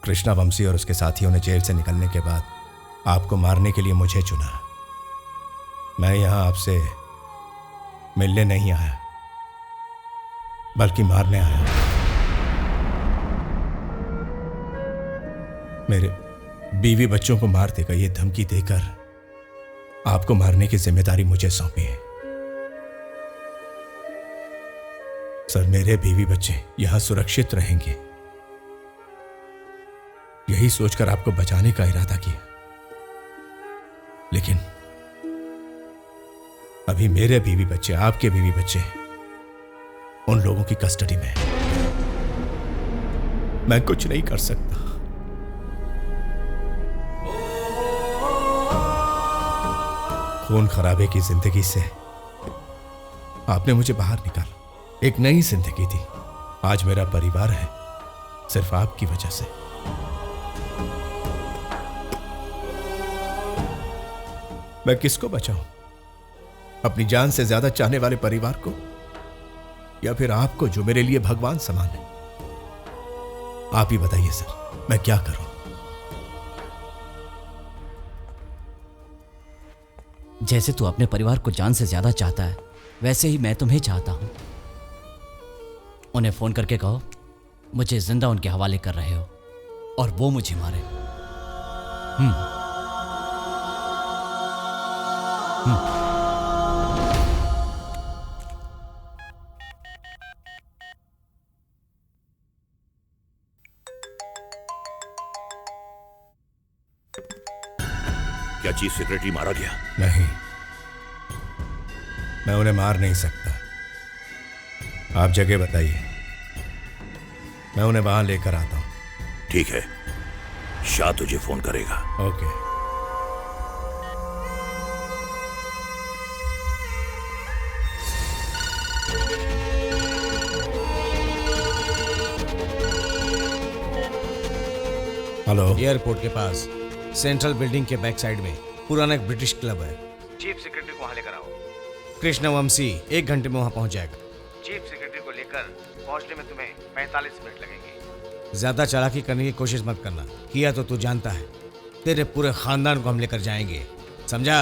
कृष्णा वंशी और उसके साथियों ने जेल से निकलने के बाद आपको मारने के लिए मुझे चुना। मैं यहां आपसे मिलने नहीं आया, बल्कि मारने आया। मेरे बीवी बच्चों को मार देगा ये धमकी देकर आपको मारने की जिम्मेदारी मुझे सौंपी है। सर, मेरे बीवी बच्चे यहां सुरक्षित रहेंगे, यही सोचकर आपको बचाने का इरादा किया। लेकिन अभी मेरे बीवी बच्चे, आपके बीवी बच्चे उन लोगों की कस्टडी में हैं। मैं कुछ नहीं कर सकता। खून खराबे की जिंदगी से आपने मुझे बाहर निकाला। एक नई जिंदगी थी। आज मेरा परिवार है सिर्फ आपकी वजह से। मैं किसको बचाऊं? अपनी जान से ज्यादा चाहने वाले परिवार को, या फिर आपको जो मेरे लिए भगवान समान है? आप ही बताइए सर, मैं क्या करूं? जैसे तू अपने परिवार को जान से ज्यादा चाहता है, वैसे ही मैं तुम्हें चाहता हूं। उन्हें फोन करके कहो मुझे जिंदा उनके हवाले कर रहे हो और वो मुझे मारे। क्या चीफ सेक्रेटरी मारा गया? नहीं, मैं उन्हें मार नहीं सकता। आप जगह बताइए, मैं उन्हें वहां लेकर आता हूं। ठीक है, शाह तुझे फोन करेगा। ओके। हेलो। एयरपोर्ट के पास सेंट्रल बिल्डिंग के बैक साइड में पुराना एक ब्रिटिश क्लब है। चीफ सेक्रेटरी को वहां लेकर आओ। कृष्णवंशी 1 घंटे में वहां पहुंच जाएगा। चीफ सेक्रेटरी को लेकर पहुंचने में तुम्हें 45 मिनट लगेंगे। ज्यादा चालाकी करने की कोशिश मत करना, किया तो तू जानता है तेरे पूरे खानदान को हम लेकर जाएंगे, समझा?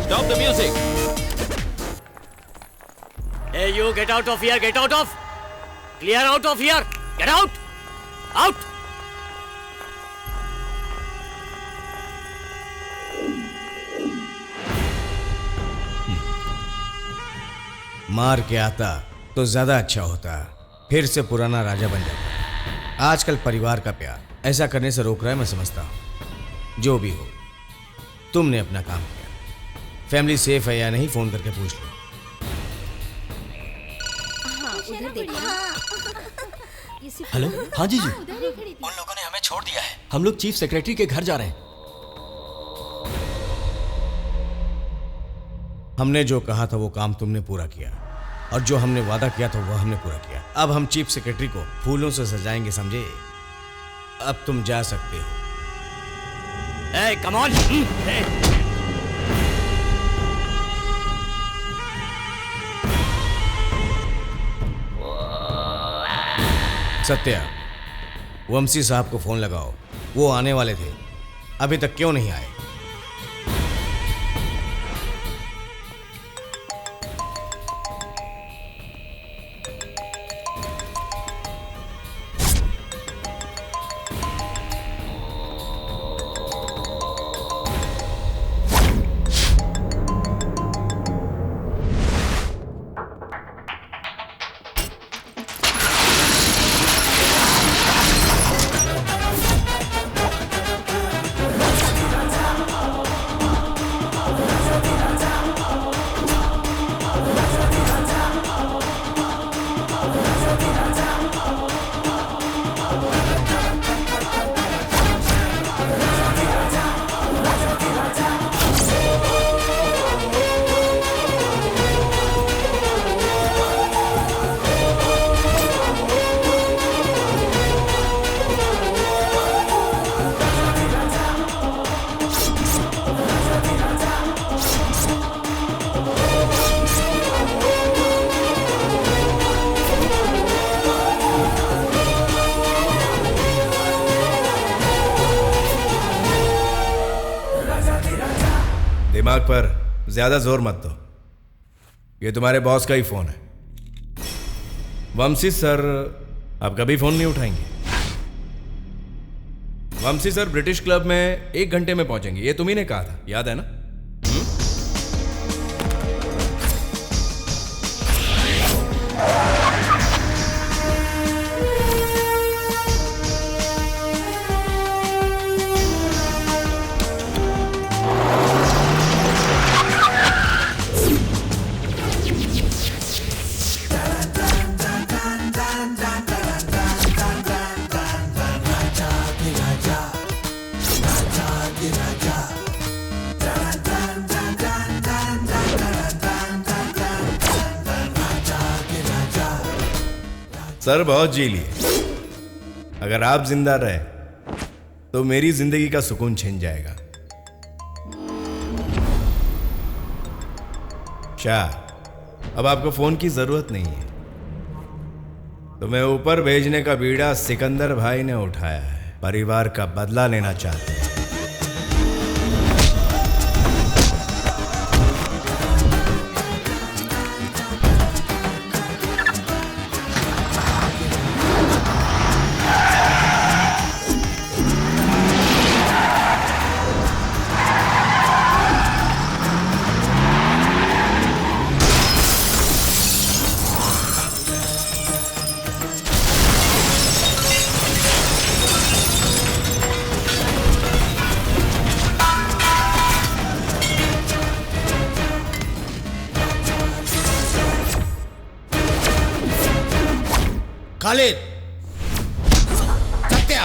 Stop the music. Hey, you get out of here, get out of. Clear out of here. Get out. Out. मार के आता तो ज्यादा अच्छा होता, फिर से पुराना राजा बन जाता। आजकल परिवार का प्यार ऐसा करने से रोक रहा है, मैं समझता हूं। जो भी हो, तुमने अपना काम किया। फैमिली सेफ है या नहीं फोन करके पूछ लो। हाँ, उधर देखो। हेलो, हाँ जीजू। उन लोगों ने हमें छोड़ दिया है। हम लोग चीफ सेक्रेटरी के घर जा रहे हैं। हमने जो कहा था वो काम तुमने पूरा किया, और जो हमने वादा किया था वो हमने पूरा किया। अब हम चीफ सेक्रेटरी को फूलों से सजाएंगे, समझे? अब तुम जा सकते हो। Hey, come on. Hey. Satya, वंशी साहब को फोन लगाओ, वो आने वाले थे, अभी तक क्यों नहीं आए? दिमाग पर ज्यादा जोर मत दो। ये तुम्हारे बॉस का ही फोन है। वंशी सर, आप कभी फोन नहीं उठाएंगे। वंशी सर ब्रिटिश क्लब में 1 घंटे में पहुंचेंगे, ये तुम्ही ने कहा था, याद है ना? सर बहुत जी लिए। अगर आप जिंदा रहे तो मेरी जिंदगी का सुकून छिन जाएगा। शाह, अब आपको फोन की जरूरत नहीं है। तुम्हें ऊपर भेजने का बीड़ा सिकंदर भाई ने उठाया है। परिवार का बदला लेना चाहते हैं। खालिद, सत्या,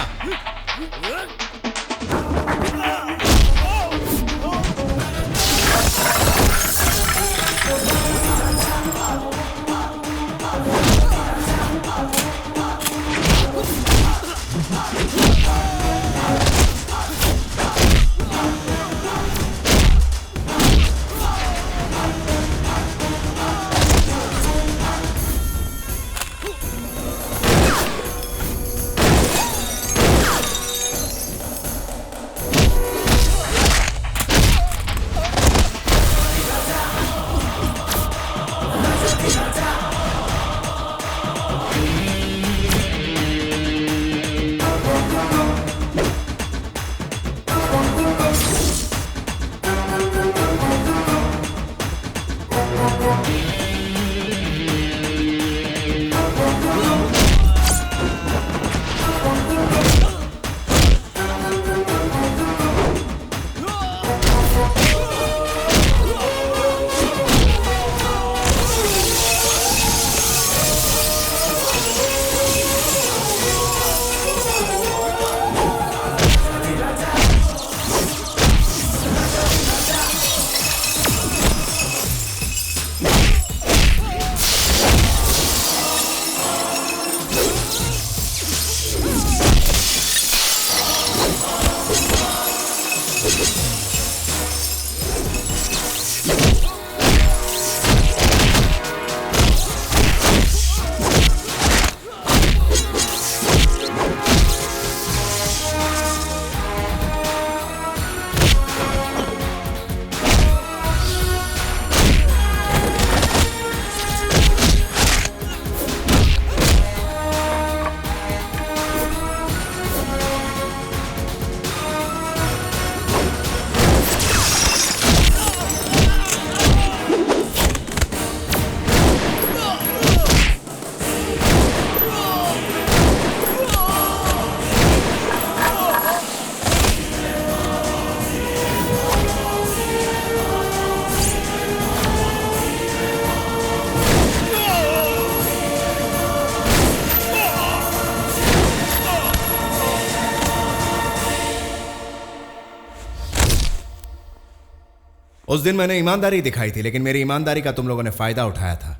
उस दिन मैंने ईमानदारी दिखाई थी, लेकिन मेरी ईमानदारी का तुम लोगों ने फायदा उठाया था।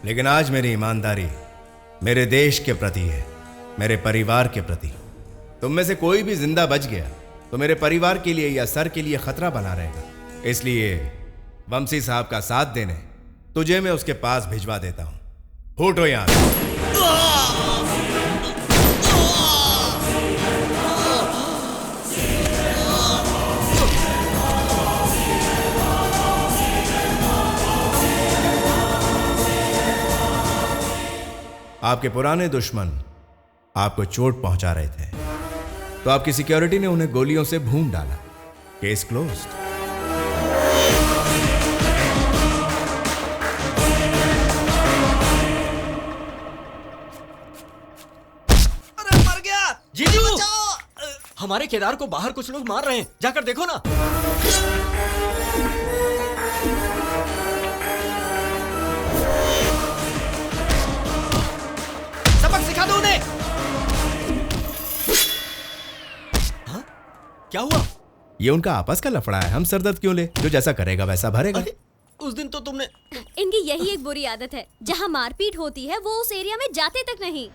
लेकिन आज मेरी ईमानदारी मेरे देश के प्रति है, मेरे परिवार के प्रति। तुम में से कोई भी जिंदा बच गया तो मेरे परिवार के लिए या सर के लिए खतरा बना रहेगा। इसलिए वंशी साहब का साथ देने तुझे मैं उसके पास भिजवा देता हूं। फूटो यहां से। आपके पुराने दुश्मन आपको चोट पहुंचा रहे थे, तो आपकी सिक्योरिटी ने उन्हें गोलियों से भून डाला। Case closed. जीजू, हमारे केदार को बाहर कुछ लोग मार रहे हैं, जाकर देखो ना। सबक सिखा दो उन्हें। हाँ? क्या हुआ? ये उनका आपस का लफड़ा है, हम सरदर्द क्यों ले? जो जैसा करेगा वैसा भरेगा। उस दिन तो तुमने इनकी यही एक बुरी आदत है, जहाँ मारपीट होती है वो उस एरिया में जाते तक नहीं।